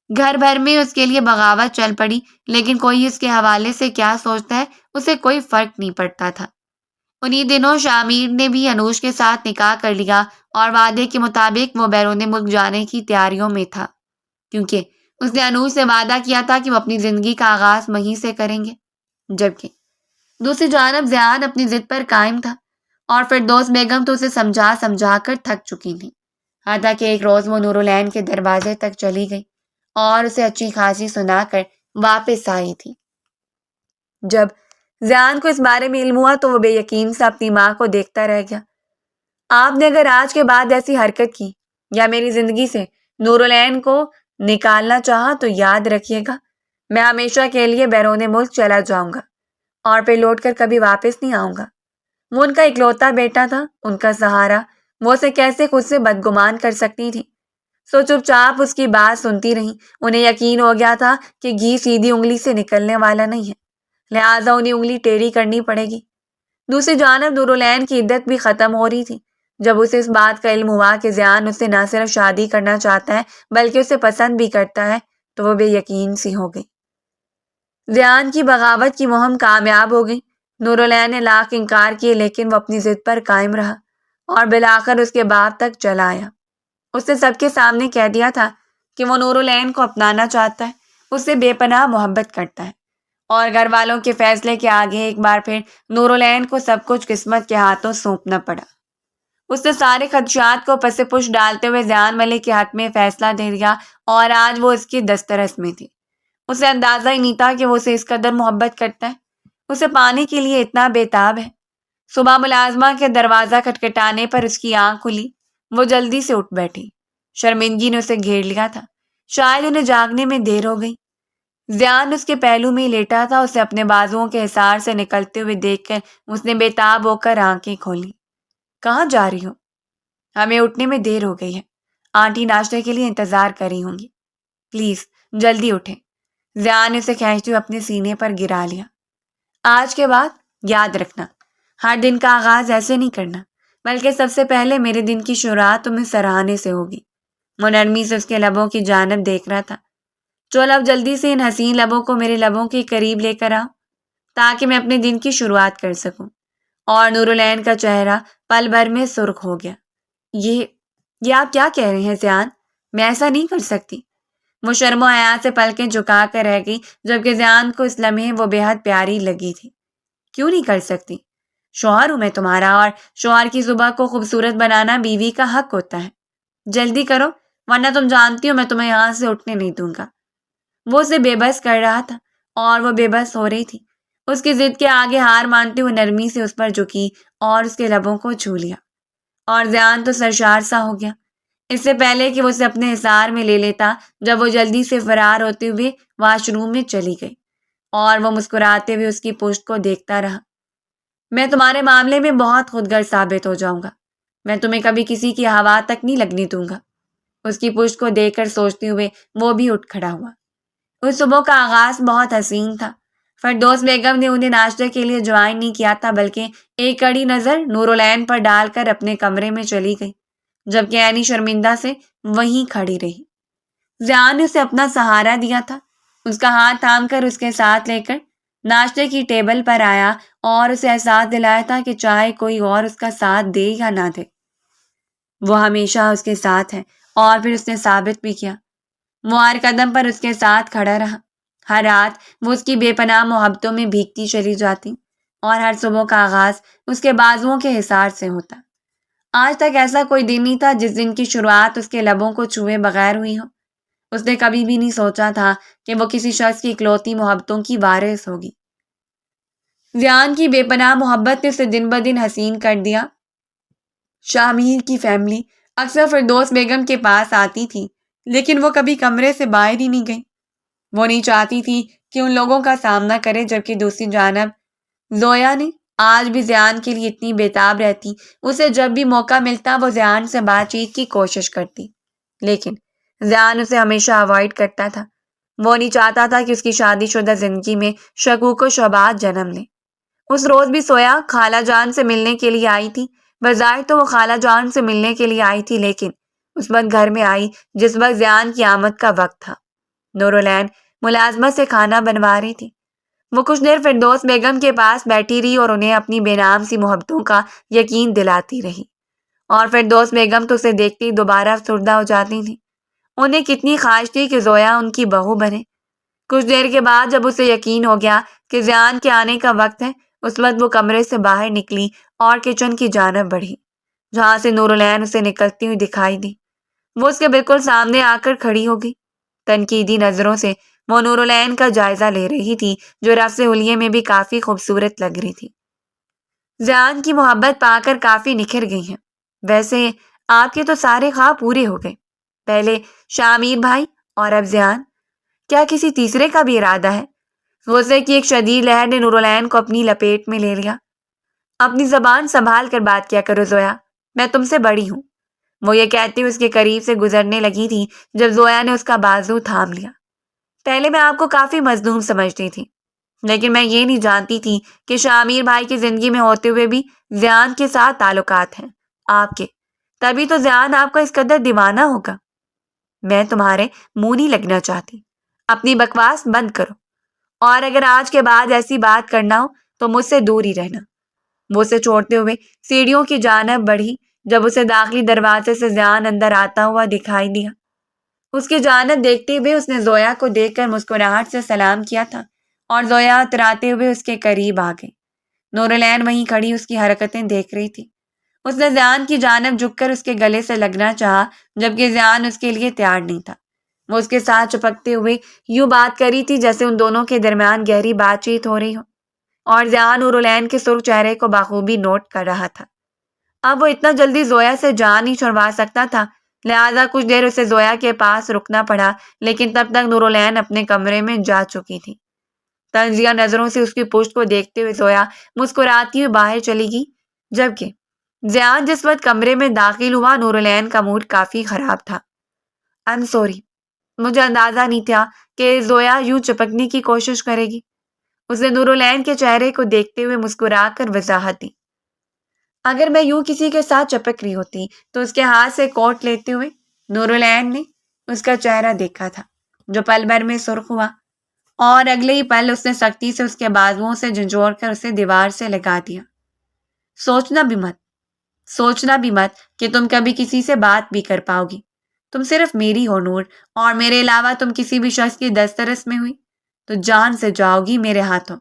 گھر بھر میں اس کے لیے بغاوت چل پڑی، لیکن کوئی اس کے حوالے سے کیا سوچتا ہے اسے کوئی فرق نہیں پڑتا تھا۔ انہی دنوں شامیر نے بھی انوش کے ساتھ نکاح کر لیا اور وعدے کے مطابق وہ بیرون ملک جانے کی تیاریوں میں تھا، کیونکہ اس نے انوش سے وعدہ کیا تھا کہ وہ اپنی زندگی کا آغاز وہیں سے کریں گے۔ جبکہ دوسری جانب زیان اپنی ضد پر قائم تھا، اور فردوس بیگم تو اسے سمجھا سمجھا کر تھک چکی تھی، حتیٰ کہ ایک روز وہ نور العین کے دروازے تک چلی گئی اور اسے اچھی خاصی سنا کر واپس آئی تھی۔ جب زیان کو اس بارے میں علم ہوا تو وہ بے یقین سے اپنی ماں کو دیکھتا رہ گیا۔ آپ نے اگر آج کے بعد ایسی حرکت کی یا میری زندگی سے نور العین کو نکالنا چاہا تو یاد رکھیے گا، میں ہمیشہ کے لیے بیرون ملک چلا جاؤں گا اور پھر لوٹ کر کبھی واپس نہیں آؤں گا۔ وہ ان کا اکلوتا بیٹا تھا، ان کا سہارا، وہ اسے کیسے خود سے بدگمان کر سکتی تھی؟ سو چپ چاپ اس کی بات سنتی رہی۔ انہیں یقین ہو گیا تھا کہ گھی سیدھی انگلی سے نکلنے والا نہیں ہے، لہٰذا انہیں انگلی ٹیڑھی کرنی پڑے گی۔ دوسری جانب نور العین کی عدت بھی ختم ہو رہی تھی۔ جب اسے اس بات کا علم ہوا کہ زیان اس سے نہ صرف شادی کرنا چاہتا ہے بلکہ اسے پسند بھی کرتا ہے تو وہ بے یقین سی ہو گئی۔ زیان کی بغاوت کی مہم کامیاب ہو گئی۔ نور العین نے لاکھ انکار کیے لیکن وہ اپنی ضد پر قائم رہا اور بالآخر اس کے باپ تک چلا آیا۔ اس نے سب کے سامنے کہہ دیا تھا کہ وہ نور العین کو اپنانا چاہتا ہے، اس سے بے پناہ محبت کرتا ہے، اور گھر والوں کے فیصلے کے آگے ایک بار پھر نور العین کو سب کچھ قسمت کے ہاتھوں سونپنا پڑا۔ اس نے سارے خدشات کو پس پش ڈالتے ہوئے زیان ملک کے حق میں فیصلہ دے دیا اور آج وہ اس کی دسترس میں تھی۔ اسے اندازہ ہی نہیں تھا کہ وہ اسے اس قدر محبت کرتا ہے، اسے پانے کے لیے اتنا بےتاب ہے۔ صبح ملازمہ کے دروازہ کھٹکھٹانے پر اس کی آنکھ کھلی۔ وہ جلدی سے اٹھ بیٹھی۔ شرمندگی نے اسے گھیر لیا تھا، شاید انہیں جاگنے میں دیر ہو گئی۔ زیان اس کے پہلو میں ہی لیٹا تھا۔ اسے اپنے بازوؤں کے حصار سے نکلتے ہوئے دیکھ کر اس نے بےتاب ہو کر آنکھیں کھولی۔ کہاں جا رہی ہو؟ ہمیں اٹھنے میں دیر ہو گئی ہے، آنٹی ناشتے کے لیے انتظار کر رہی ہوں گی، پلیز جلدی اٹھیں۔ زیان نے اسے کھینچتے ہوئے اپنے سینے پر گرا لیا۔ آج کے بعد یاد رکھنا، ہر دن کا آغاز ایسے نہیں کرنا، بلکہ سب سے پہلے میرے دن کی شروعات تمہیں سراہنے سے ہوگی۔ وہ نرمی سے اس کے لبوں کی جانب دیکھ رہا تھا۔ چل اب جلدی سے ان حسین لبوں کو میرے لبوں کے قریب لے کر آؤ تاکہ میں اپنے دن کی شروعات کر سکوں۔ اور نور العین کا چہرہ پل بھر میں سرخ ہو گیا۔ یہ آپ کیا کہہ رہے ہیں زیان؟ میں ایسا نہیں کر سکتی۔ وہ شرم و حیا سے پلکیں جھکا کر رہ گئی، جبکہ زیان کو اس لمحے وہ بے حد پیاری لگی تھی۔ کیوں نہیں کر سکتی؟ شوہر ہوں میں تمہارا، اور شوہر کی صبح کو خوبصورت بنانا بیوی کا حق ہوتا ہے۔ جلدی کرو ورنہ تم جانتی ہو میں تمہیں یہاں سے اٹھنے نہیں دوں گا۔ وہ اسے بے بس کر رہا تھا اور وہ بے بس ہو رہی تھی۔ اس کی ضد کے آگے ہار مانتے ہوئے نرمی سے اس پر جھکی اور اس کے لبوں کو چھو لیا، اور زیان تو سرشار سا ہو گیا۔ اس سے پہلے کہ وہ اسے اپنے حصار میں لے لیتا، جب وہ جلدی سے فرار ہوتے ہوئے واش روم میں چلی گئی اور وہ مسکراتے ہوئے اس کی پشت کو دیکھتا رہا۔ میں تمہارے معاملے میں بہت خودغرض ثابت ہو جاؤں گا، میں تمہیں کبھی کسی کی ہوا تک نہیں لگنے دوں گا۔ اس کی پشت کو دیکھ کر سوچتے ہوئے وہ بھی اٹھ کھڑا ہوا۔ اس صبح کا آغاز بہت حسین تھا۔ فردوس بیگم نے انہیں ناشتے کے لیے جوائن نہیں کیا تھا، بلکہ ایک کڑی نظر نور العین پر ڈال کر اپنے کمرے میں چلی گئی، جبکہ عینی شرمندہ سے وہیں کھڑی رہی۔ زیان نے اسے اپنا سہارا دیا تھا، اس کا ہاتھ تھام کر اس کے ساتھ لے کر ناشتے کی ٹیبل پر آیا اور اسے احساس دلایا تھا کہ چاہے کوئی اور اس کا ساتھ دے یا نہ دے، وہ ہمیشہ اس کے ساتھ ہے، اور پھر اس نے ثابت بھی کیا۔ وہ ہر قدم پر اس کے ساتھ کھڑا رہا۔ ہر رات وہ اس کی بے پناہ محبتوں میں بھیگتی چلی جاتی اور ہر صبح کا آغاز اس کے بازوؤں کے حصار سے ہوتا۔ آج تک ایسا کوئی دن نہیں تھا جس دن کی شروعات اس کے لبوں کو چھوئے بغیر ہوئی ہو۔ اس نے کبھی بھی نہیں سوچا تھا کہ وہ کسی شخص کی اکلوتی محبتوں کی وارث ہوگی۔ زیان کی بے پناہ محبت نے اسے دن بدن حسین کر دیا۔ شامیر کی فیملی اکثر فردوس بیگم کے پاس آتی تھی، لیکن وہ کبھی کمرے سے باہر ہی نہیں گئی۔ وہ نہیں چاہتی تھی کہ ان لوگوں کا سامنا کرے، جبکہ دوسری جانب زویا نے آج بھی زیان کے لیے اتنی بےتاب رہتی۔ اسے جب بھی موقع ملتا وہ زیان سے بات چیت کی کوشش کرتی، لیکن زیان اسے ہمیشہ اوائڈ کرتا تھا۔ وہ نہیں چاہتا تھا کہ اس کی شادی شدہ زندگی میں شکوک و شبہات جنم لیں۔ اس روز بھی سویا خالہ جان سے ملنے کے لیے آئی تھی۔ بظاہر تو وہ خالہ جان سے ملنے کے لیے آئی تھی، لیکن اس وقت گھر میں آئی جس وقت زیان کی آمد کا وقت تھا۔ نورالعین ملازمت سے کھانا بنوا رہی تھی۔ وہ کچھ دیر فردوس بیگم کے پاس بیٹھی رہی اور انہیں اپنی بے نام سی محبتوں کا یقین دلاتی رہی، اور فردوس بیگم تو اسے دیکھتی دوبارہ افسردہ ہو جاتی تھی۔ انہیں کتنی خواہش تھی کہ زویا ان کی بہو بنے۔ کچھ دیر کے بعد جب اسے یقین ہو گیا کہ زیان کے آنے کا وقت ہے، اس وقت وہ کمرے سے باہر نکلی اور کچن کی جانب بڑھی، جہاں سے نورالعین اسے نکلتی ہوئی دکھائی دی۔ وہ اس کے بالکل سامنے آ کر کھڑی ہو گئی۔ تنقیدی نظروں سے وہ نورالعین کا جائزہ لے رہی تھی، جو رفس حلیے میں بھی کافی خوبصورت لگ رہی تھی۔ زیان کی محبت پا کر کافی نکھر گئی ہیں۔ ویسے آپ کے تو سارے خواب پورے ہو گئے، پہلے شامیر بھائی اور اب زیان، کیا کسی تیسرے کا بھی ارادہ ہے؟ غصے کی ایک شدید لہر نے نورالعین کو اپنی لپیٹ میں لے لیا۔ اپنی زبان سنبھال کر بات کیا کرو زویا، میں تم سے بڑی ہوں۔ وہ یہ کہتی ہوئے اس کے قریب سے گزرنے لگی تھی جب زویا نے اس کا بازو تھام لیا۔ پہلے میں آپ کو کافی مظلوم سمجھتی تھی، لیکن میں یہ نہیں جانتی تھی کہ شامیر بھائی کی زندگی میں ہوتے ہوئے بھی زیان کے ساتھ تعلقات ہیں آپ کے، تبھی تو زیان آپ کا اس قدر دیوانہ ہوگا۔ میں تمہارے منہ نہیں لگنا چاہتی، اپنی بکواس بند کرو، اور اگر آج کے بعد ایسی بات کرنا ہو تو مجھ سے دور ہی رہنا۔ وہ اسے چھوڑتے ہوئے سیڑھیوں کی جانب بڑھی جب اسے داخلی دروازے سے زیان اندر آتا ہوا دکھائی دیا۔ اس کی جانب دیکھتے ہوئے اس نے زویا کو دیکھ کر مسکراہٹ سے سلام کیا تھا، اور زویا اتراتے ہوئے اس کے قریب آ گئی۔ نورالعین وہیں کھڑی اس کی حرکتیں دیکھ رہی تھی۔ اس نے زیان کی جانب جھک کر اس کے گلے سے لگنا چاہا، جبکہ زیان اس کے لیے تیار نہیں تھا۔ وہ اس کے ساتھ چپکتے ہوئے یوں بات کر رہی تھی جیسے ان دونوں کے درمیان گہری بات چیت ہو رہی ہو، اور زیان نورالعین کے سرخ چہرے کو بخوبی نوٹ کر رہا تھا۔ اب وہ اتنا جلدی زویا سے جان نہیں چھڑوا سکتا تھا، لہٰذا کچھ دیر اسے زویا کے پاس رکنا پڑا، لیکن تب تک نورالعین اپنے کمرے میں جا چکی تھی۔ طنزیہ نظروں سے اس کی پشت کو دیکھتے ہوئے زویا مسکراتی ہوئی باہر چلی گئی، جبکہ زیان جس وقت کمرے میں داخل ہوا نورالعین کا موڈ کافی خراب تھا۔ I'm sorry، مجھے اندازہ نہیں تھا کہ زویا یوں چپکنے کی کوشش کرے گی۔ اس نے نورالعین کے چہرے کو دیکھتے ہوئے مسکرا کر وضاحت دی۔ اگر میں یوں کسی کے ساتھ چپک رہی ہوتی تو اس کے ہاتھ سے کوٹ لیتے ہوئے نورالعین نے اس کا چہرہ دیکھا تھا، جو پل بھر میں سرخ ہوا، اور اگلے ہی پل اس نے سختی سے اس کے بازوؤں سے جھنجھوڑ کر اسے دیوار سے لگا دیا۔ سوچنا بھی مت کہ تم کبھی کسی سے بات بھی کر پاؤ گی۔ تم صرف میری ہو نور، اور میرے علاوہ تم کسی بھی شخص کی دسترس میں ہوئی تو جان سے جاؤ گی میرے ہاتھوں۔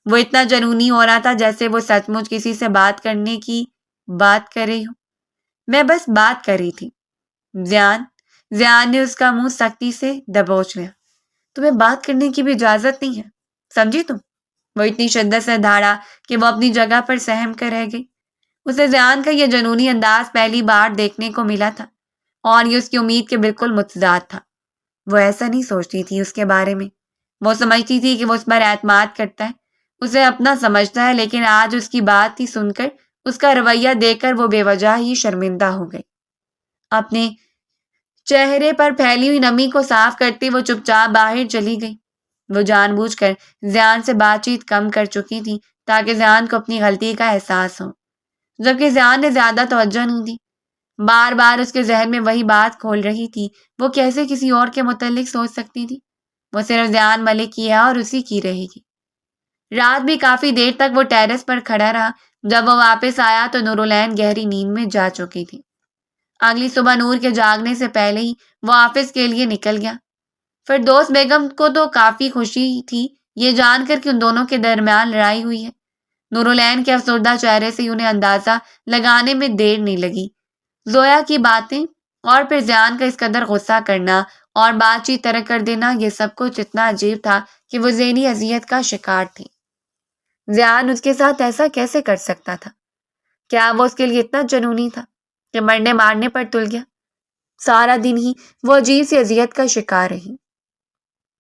وہ اتنا جنونی ہو رہا تھا جیسے وہ سچ مچ کسی سے بات کرنے کی بات کر رہی ہو۔ میں بس بات کر رہی تھی۔ زیان نے اس کا منہ سختی سے دبوچ لیا۔ تمہیں بات کرنے کی بھی اجازت نہیں ہے، سمجھی تم؟ وہ اتنی شدت سے دھاڑا کہ وہ اپنی جگہ پر سہم کر رہ گئی۔ اسے زیان کا یہ جنونی انداز پہلی بار دیکھنے کو ملا تھا، اور یہ اس کی امید کے بالکل متضاد تھا۔ وہ ایسا نہیں سوچتی تھی اس کے بارے میں۔ وہ سمجھتی تھی کہ وہ اس پر اعتماد کرتا ہے، اسے اپنا سمجھتا ہے، لیکن آج اس کی بات ہی سن کر، اس کا رویہ دیکھ کر وہ بے وجہ ہی شرمندہ ہو گئی۔ اپنے چہرے پر پھیلی ہوئی نمی کو صاف کرتے وہ چپ چاپ باہر چلی گئی۔ وہ جان بوجھ کر زیان سے بات چیت کم کر چکی تھی تاکہ زیان کو اپنی غلطی کا احساس ہو، جبکہ زیان نے زیادہ توجہ نہیں دی۔ بار بار اس کے ذہن میں وہی بات کھول رہی تھی، وہ کیسے کسی اور کے متعلق سوچ سکتی تھی؟ وہ صرف زیان ملک کی ہے اور اسی کی رہے گی۔ رات بھی کافی دیر تک وہ ٹیرس پر کھڑا رہا۔ جب وہ واپس آیا تو نورالعین گہری نیند میں جا چکی تھی۔ اگلی صبح نور کے جاگنے سے پہلے ہی وہ آفس کے لیے نکل گیا۔ فردوس بیگم کو تو کافی خوشی تھی یہ جان کر کہ ان دونوں کے درمیان لڑائی ہوئی ہے۔ نورالعین کے افسردہ چہرے سے انہیں اندازہ لگانے میں دیر نہیں لگی۔ زویا کی باتیں اور پھر زیان کا اس قدر غصہ کرنا اور بات چیت ترک کر دینا، یہ سب کچھ اتنا عجیب تھا کہ وہ ذہنی اذیت کا شکار تھی۔ زیان اس کے ساتھ ایسا کیسے کر سکتا تھا؟ کیا وہ اس کے لیے اتنا جنونی تھا کہ مرنے مارنے پر تل گیا؟ سارا دن ہی وہ عجیب سی اذیت کا شکار رہی۔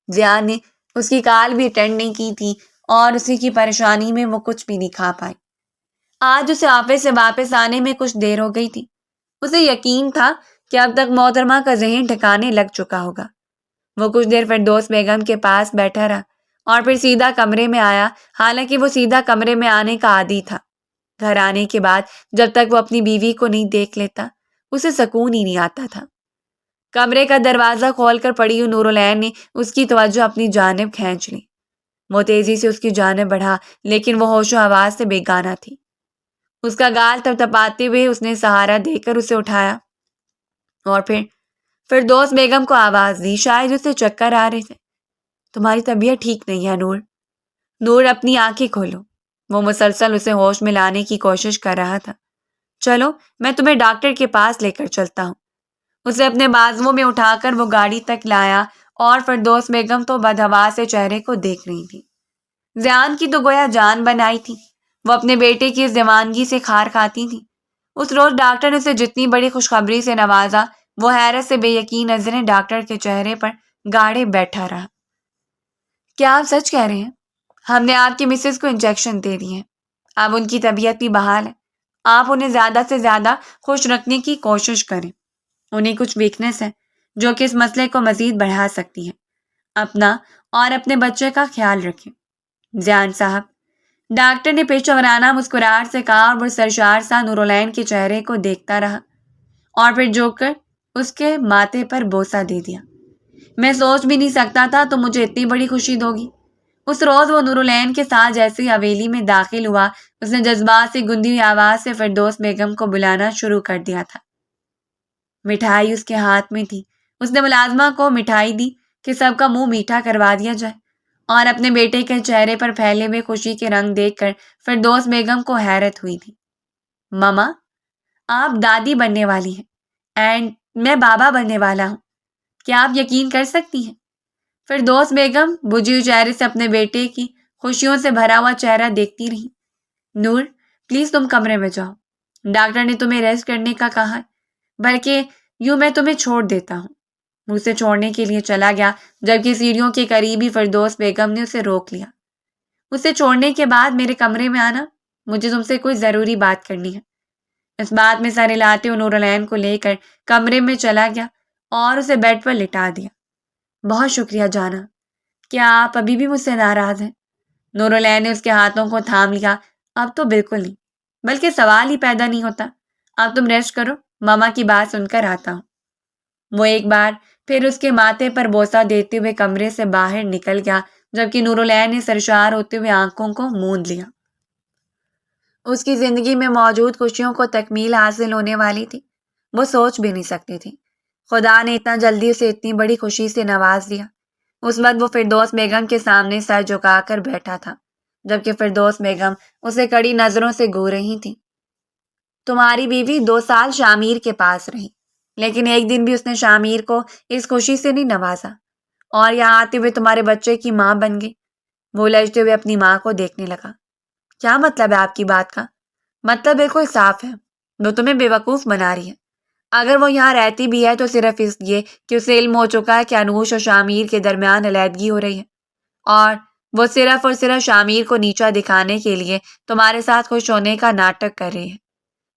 زیان نے اس کی کال بھی اٹینڈ نہیں کی تھی، اور اسی کی پریشانی میں وہ کچھ بھی نہیں کھا پائی۔ آج اسے آفس سے واپس آنے میں کچھ دیر ہو گئی تھی۔ اسے یقین تھا کہ اب تک محترمہ کا ذہن ٹھکانے لگ چکا ہوگا۔ وہ کچھ دیر فردوس بیگم کے پاس بیٹھا رہا اور پھر سیدھا کمرے میں آیا، حالانکہ وہ سیدھا کمرے میں آنے کا عادی تھا۔ گھر آنے کے بعد جب تک وہ اپنی بیوی کو نہیں دیکھ لیتا اسے سکون ہی نہیں آتا تھا۔ کمرے کا دروازہ کھول کر پڑی ہوئی نورالعین نے اس کی توجہ اپنی جانب کھینچ لی۔ وہ تیزی سے اس کی جانب بڑھا لیکن وہ ہوش و حواس سے بیگانہ تھی۔ اس کا گال تپتپاتے ہوئے اس نے سہارا دے کر اسے اٹھایا اور پھر فردوس بیگم کو آواز دی، شاید اسے چکر آ رہے تھے۔ تمہاری طبیعت ٹھیک نہیں ہے نور۔ نور اپنی آنکھیں کھولو۔ وہ مسلسل اسے ہوش میں لانے کی کوشش کر رہا تھا۔ چلو میں تمہیں ڈاکٹر کے پاس لے کر چلتا ہوں۔ اسے اپنے بازوؤں میں اٹھا کر وہ گاڑی تک لایا اور فردوس بیگم تو بدحواس چہرے کو دیکھ رہی تھی۔ زیان کی تو گویا جان بنائی تھی۔ وہ اپنے بیٹے کی اس دیوانگی سے کھار کھاتی تھی۔ اس روز ڈاکٹر نے اسے جتنی بڑی خوشخبری سے نوازا، وہ حیرت سے بے یقین نظریں ڈاکٹر کے چہرے پر گاڑے بیٹھا رہا۔ کیا آپ سچ کہہ رہے ہیں؟ ہم نے آپ کی مسز کو انجیکشن دے دی ہے، اب ان کی طبیعت بھی بحال ہے۔ آپ انہیں زیادہ سے زیادہ خوش رکھنے کی کوشش کریں۔ انہیں کچھ ویکنس ہے جو کہ اس مسئلے کو مزید بڑھا سکتی ہے۔ اپنا اور اپنے بچے کا خیال رکھیں۔ زیان صاحب، ڈاکٹر نے پیشہ ورانہ مسکراہٹ سے کہا اور وہ سرشار سا نورالعین کے چہرے کو دیکھتا رہا اور پھر جھک کر اس کے ماتھے پر بوسہ دے دیا۔ میں سوچ بھی نہیں سکتا تھا تو مجھے اتنی بڑی خوشی دوگی۔ اس روز وہ نورالعین کے ساتھ جیسے ہی حویلی میں داخل ہوا، اس نے جذبات سے گندی ہوئی آواز سے فردوس بیگم کو بلانا شروع کر دیا تھا۔ مٹھائی اس کے ہاتھ میں تھی۔ اس نے ملازمہ کو مٹھائی دی کہ سب کا منہ میٹھا کروا دیا جائے اور اپنے بیٹے کے چہرے پر پھیلے ہوئے خوشی کے رنگ دیکھ کر فردوس بیگم کو حیرت ہوئی تھی۔ ماما، آپ دادی بننے والی ہیں اینڈ میں بابا بننے والا ہوں، کیا آپ یقین کر سکتی ہیں؟ فردوس بیگم بجھی ہوئی چہرے سے اپنے بیٹے کی خوشیوں سے بھرا ہوا چہرہ دیکھتی رہی۔ نور پلیز تم کمرے میں جاؤ، ڈاکٹر نے تمہیں ریسٹ کرنے کا کہا ہے، بلکہ یوں میں تمہیں چھوڑ دیتا ہوں۔ وہ اسے چھوڑنے کے لیے چلا گیا جبکہ سیڑھیوں کے قریب ہی فردوس بیگم نے اسے روک لیا۔ اسے چھوڑنے کے بعد میرے کمرے میں آنا، مجھے تم سے کوئی ضروری بات کرنی ہے۔ اس بات میں سر ہلاتے ہوئے نورالعین کو لے کر کمرے میں چلا گیا اور اسے بیڈ پر لٹا دیا۔ بہت شکریہ جانا، کیا آپ ابھی بھی مجھ سے ناراض ہیں؟ نورالعین نے اس کے ہاتھوں کو تھام لیا۔ اب تو بالکل نہیں، بلکہ سوال ہی پیدا نہیں ہوتا۔ اب تم ریسٹ کرو، ماما کی بات سن کر آتا ہوں۔ وہ ایک بار پھر اس کے ماتھے پر بوسہ دیتے ہوئے کمرے سے باہر نکل گیا جبکہ نورالعین نے سرشار ہوتے ہوئے آنکھوں کو موند لیا۔ اس کی زندگی میں موجود خوشیوں کو تکمیل حاصل ہونے والی تھی، وہ سوچ بھی نہیں سکتی تھی۔ خدا نے اتنا جلدی اسے اتنی بڑی خوشی سے نواز دیا۔ اس وقت وہ فردوس بیگم کے سامنے سر جھکا کر بیٹھا تھا جبکہ فردوس بیگم اسے کڑی نظروں سے گھور رہی تھی۔ تمہاری بیوی 2 سال شامیر کے پاس رہی، لیکن ایک دن بھی اس نے شامیر کو اس خوشی سے نہیں نوازا، اور یہاں آتے ہوئے تمہارے بچے کی ماں بن گئی۔ وہ الجھتے ہوئے اپنی ماں کو دیکھنے لگا۔ کیا مطلب ہے آپ کی بات کا؟ مطلب بالکل صاف ہے، وہ تمہیں بے وقوف بنا رہی ہے۔ اگر وہ یہاں رہتی بھی ہے تو صرف اس لیے کہ اسے علم ہو چکا ہے کہ انوش اور شامیر کے درمیان علیحدگی ہو رہی ہے، اور وہ صرف اور صرف شامیر کو نیچا دکھانے کے لیے تمہارے ساتھ خوش ہونے کا ناٹک کر رہی ہے۔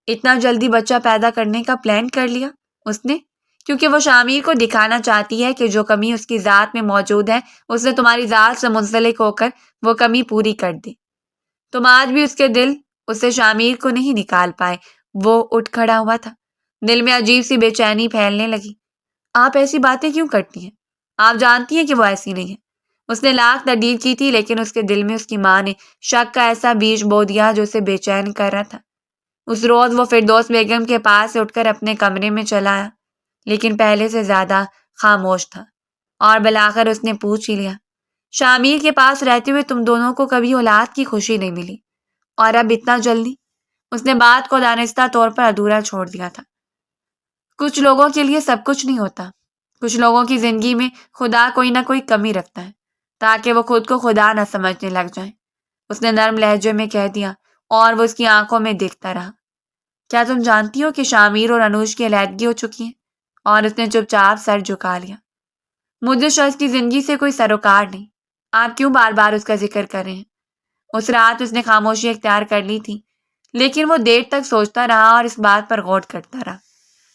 اتنا جلدی بچہ پیدا کرنے کا پلان کر لیا اس نے، کیونکہ وہ شامیر کو دکھانا چاہتی ہے کہ جو کمی اس کی ذات میں موجود ہے اس نے تمہاری ذات سے منسلک ہو کر وہ کمی پوری کر دی۔ تم آج بھی اس کے دل اسے شامیر کو نہیں نکال پائے۔ وہ اٹھ کھڑا ہوا تھا، دل میں عجیب سی بے چینی پھیلنے لگی۔ آپ ایسی باتیں کیوں کرتی ہیں؟ آپ جانتی ہیں کہ وہ ایسی نہیں ہے۔ اس نے لاکھ تردید کی تھی لیکن اس کے دل میں اس کی ماں نے شک کا ایسا بیج بو دیا جو اسے بے چین کر رہا تھا۔ اس روز وہ فردوس بیگم کے پاس سے اٹھ کر اپنے کمرے میں چلا آیا، لیکن پہلے سے زیادہ خاموش تھا، اور بالآخر اس نے پوچھ ہی لیا، شامیر کے پاس رہتے ہوئے تم دونوں کو کبھی اولاد کی خوشی نہیں ملی، اور اب اتنا جلدی؟ اس نے بات کو دانستہ طور پر ادھورا چھوڑ دیا تھا۔ کچھ لوگوں کے لیے سب کچھ نہیں ہوتا، کچھ لوگوں کی زندگی میں خدا کوئی نہ کوئی کمی رکھتا ہے تاکہ وہ خود کو خدا نہ سمجھنے لگ جائیں، اس نے نرم لہجے میں کہہ دیا، اور وہ اس کی آنکھوں میں دیکھتا رہا۔ کیا تم جانتی ہو کہ شامیر اور انوش کی علیحدگی ہو چکی ہے؟ اور اس نے چپ چاپ سر جھکا لیا۔ مجھے شخص کی زندگی سے کوئی سروکار نہیں، آپ کیوں بار بار اس کا ذکر کر رہے ہیں؟ اس رات اس نے خاموشی اختیار کر لی تھی، لیکن وہ دیر تک سوچتا رہا اور اس بات پر غور کرتا رہا۔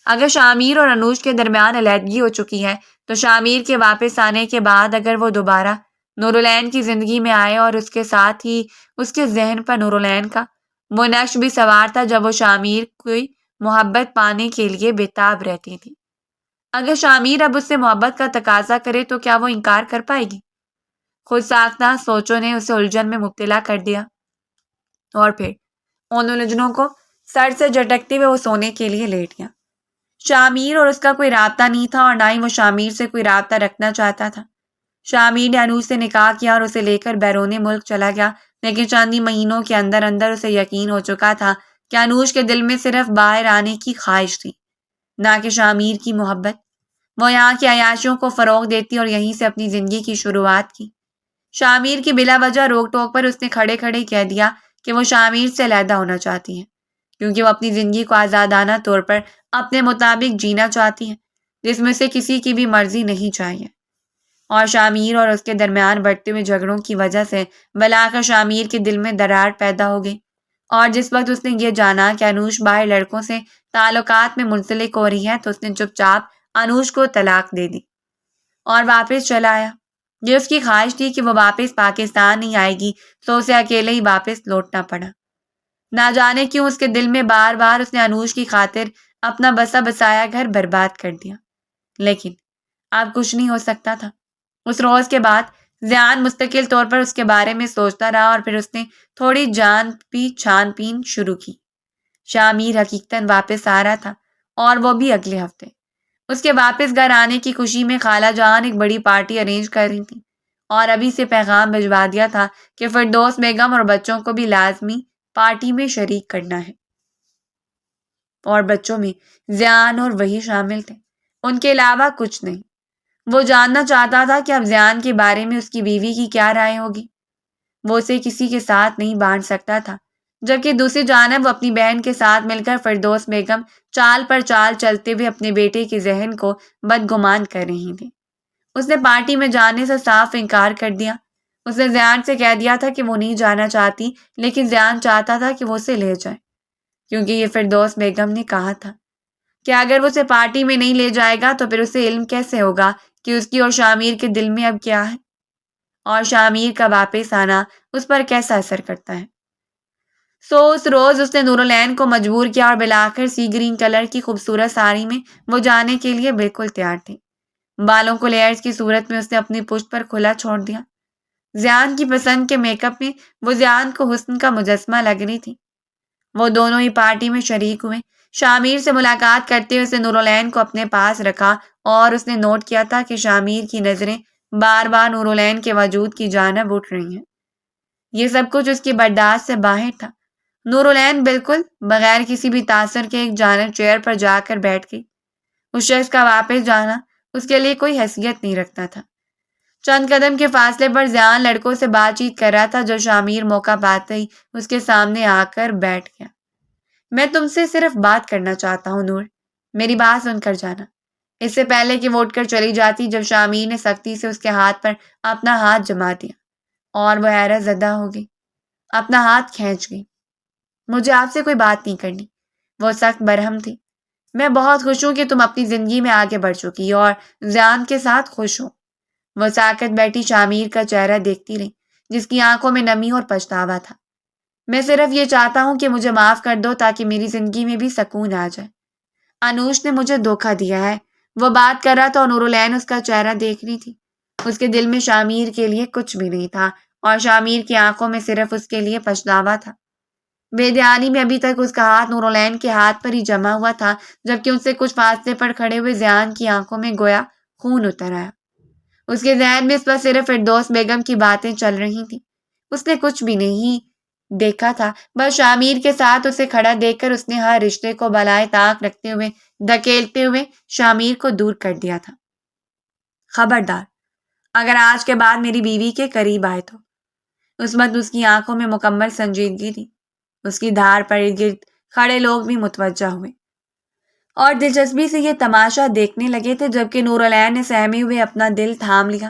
اگر شامیر اور انوش کے درمیان علیحدگی ہو چکی ہے تو شامیر کے واپس آنے کے بعد اگر وہ دوبارہ نورالعین کی زندگی میں آئے اور اس کے ساتھ ہی اس کے ذہن پر نورالعین کا وہ نقش بھی سوار تھا جب وہ شامیر کوئی محبت پانے کے لیے بےتاب رہتی تھی، اگر شامیر اب اس سے محبت کا تقاضا کرے تو کیا وہ انکار کر پائے گی؟ خود ساختہ سوچوں نے اسے الجھن میں مبتلا کر دیا اور پھر ان الجھنوں کو سر سے جھٹکتے ہوئے وہ سونے کے لیے لیٹ گیا۔ شامیر اور اس کا کوئی رابطہ نہیں تھا اور نہ ہی وہ شامیر سے کوئی رابطہ رکھنا چاہتا تھا۔ شامیر نے انوش سے نکاح کیا اور اسے لے کر بیرون ملک چلا گیا، لیکن چند ہی مہینوں کے اندر اندر اسے یقین ہو چکا تھا کہ انوش کے دل میں صرف باہر آنے کی خواہش تھی، نہ کہ شامیر کی محبت۔ وہ یہاں کی عیاشیوں کو فروغ دیتی اور یہیں سے اپنی زندگی کی شروعات کی۔ شامیر کی بلا وجہ روک ٹوک پر اس نے کھڑے کھڑے کہہ دیا کہ وہ شامیر سے علیحدہ ہونا چاہتی ہے، کیونکہ وہ اپنی زندگی کو آزادانہ طور پر اپنے مطابق جینا چاہتی ہے، جس میں سے کسی کی بھی مرضی نہیں چاہیے۔ اور شامیر اور اس کے درمیان بڑھتے ہوئے جھگڑوں کی وجہ سے بلاخر شامیر کے دل میں دراڑ پیدا ہو گئی، اور جس وقت اس نے یہ جانا کہ انوش باہر لڑکوں سے تعلقات میں منسلک ہو رہی ہے تو اس نے چپ چاپ انوش کو طلاق دے دی اور واپس چلا آیا۔ یہ اس کی خواہش تھی کہ وہ واپس پاکستان نہیں آئے گی تو اسے اکیلے ہی واپس لوٹنا پڑا۔ نہ جانے کیوں اس کے دل میں بار بار اس نے انوش کی خاطر اپنا بسا بسایا گھر برباد کر دیا، لیکن اب کچھ نہیں ہو سکتا تھا۔ اس روز کے بعد ذیان مستقل طور پر اس کے بارے میں سوچتا رہا اور پھر اس نے تھوڑی جان پی چھان پین شروع کی۔ شامیر حقیقتاً واپس آ رہا تھا اور وہ بھی اگلے ہفتے۔ اس کے واپس گھر آنے کی خوشی میں خالہ جان ایک بڑی پارٹی ارینج کر رہی تھی اور ابھی سے پیغام بھجوا دیا تھا کہ فردوس بیگم اور بچوں کو بھی لازمی پارٹی میں شریک کرنا ہے، اور بچوں میں ذیان اور وہی شامل تھے، ان کے علاوہ کچھ نہیں۔ وہ جاننا چاہتا تھا کہ اب ذیان کے بارے میں اس کی بیوی کی کیا رائے ہوگی۔ وہ اسے کسی کے ساتھ نہیں بانٹ سکتا تھا، جبکہ دوسری جانب وہ اپنی بہن کے ساتھ مل کر فردوس بیگم چال پر چال چلتے ہوئے اپنے بیٹے کے ذہن کو بدگمان کر رہی تھی۔ اس نے پارٹی میں جانے سے صاف انکار کر دیا۔ اس نے ذیان سے کہہ دیا تھا کہ وہ نہیں جانا چاہتی، لیکن ذیان چاہتا تھا کہ وہ اسے لے جائے، کیونکہ یہ فردوس بیگم نے کہا تھا کہ اگر وہ اسے پارٹی میں نہیں لے جائے گا تو پھر اسے علم کیسے ہوگا کہ اس کی اور شامیر کے دل میں اب کیا ہے، اور شامیر کا واپس آنا اس پر کیسا اثر کرتا ہے۔ سو اس روز اس نے نورالعین کو مجبور کیا اور بالآخر سی گرین کلر کی خوبصورت ساڑی میں وہ جانے کے لیے بالکل تیار تھی۔ بالوں کو لیئرز کی صورت میں اس نے اپنی پشت پر کھلا چھوڑ دیا۔ ذیان کی پسند کے میک اپ میں وہ ذیان کو حسن کا مجسمہ لگ رہی تھی۔ وہ دونوں ہی پارٹی میں شریک ہوئے۔ شامیر سے ملاقات کرتے ہوئے اس نے نورالعین کو اپنے پاس رکھا اور اس نے نوٹ کیا تھا کہ شامیر کی نظریں بار بار نورالعین کے وجود کی جانب اٹھ رہی ہیں۔ یہ سب کچھ اس کی برداشت سے باہر تھا۔ نورالعین بالکل بغیر کسی بھی تاثر کے ایک جانب چیئر پر جا کر بیٹھ گئی۔ اس شخص کا واپس جانا اس کے لیے کوئی حیثیت نہیں رکھتا تھا۔ چند قدم کے فاصلے پر ذیان لڑکوں سے بات چیت کر رہا تھا جب شامیر موقع پاتے ہی اس کے سامنے آ کر بیٹھ گیا۔ میں تم سے صرف بات کرنا چاہتا ہوں نور، میری بات سن کر جانا۔ اس سے پہلے کہ وہ اٹھ کر چلی جاتی جب شامیر نے سختی سے اس کے ہاتھ پر اپنا ہاتھ جما دیا اور وہ حیرت زدہ ہو گئی، اپنا ہاتھ کھینچ گئی۔ مجھے آپ سے کوئی بات نہیں کرنی، وہ سخت برہم تھی۔ میں بہت خوش ہوں کہ تم اپنی زندگی میں آگے بڑھ چکی اور ذیان کے ساتھ خوش ہو۔ وہ ساکت بیٹھی شامیر کا چہرہ دیکھتی رہی جس کی آنکھوں میں نمی اور پچھتاوا تھا۔ میں صرف یہ چاہتا ہوں کہ مجھے معاف کر دو تاکہ میری زندگی میں بھی سکون آ جائے۔ انوش نے مجھے دھوکہ دیا ہے، وہ بات کر رہا تھا اور نورالعین اس کا چہرہ دیکھ رہی تھی۔ اس کے دل میں شامیر کے لیے کچھ بھی نہیں تھا اور شامیر کی آنکھوں میں صرف اس کے لیے پچھتاوا تھا۔ بے دھیانی میں ابھی تک اس کا ہاتھ نورالعین کے ہاتھ پر ہی جما ہوا تھا، جبکہ ان سے کچھ فاصلے پر کھڑے ہوئے ذیان کی آنکھوں میں گویا خون اتر آیا۔ اس کے ذہن میں اس پر صرف فردوس بیگم کی باتیں چل رہی تھیں۔ اس نے کچھ بھی نہیں دیکھا تھا، بس شامیر کے ساتھ اسے کھڑا دیکھ کر اس نے ہر رشتے کو بالائے طاق رکھتے ہوئے دھکیلتے ہوئے شامیر کو دور کر دیا تھا۔ خبردار، اگر آج کے بعد میری بیوی کے قریب آئے تو۔ اس وقت اس کی آنکھوں میں مکمل سنجیدگی تھی۔ اس کی دھار پر ارد گرد کھڑے لوگ بھی متوجہ ہوئے اور دلچسپی سے یہ تماشا دیکھنے لگے تھے، جبکہ نورالعین نے سہمے ہوئے اپنا دل تھام لیا۔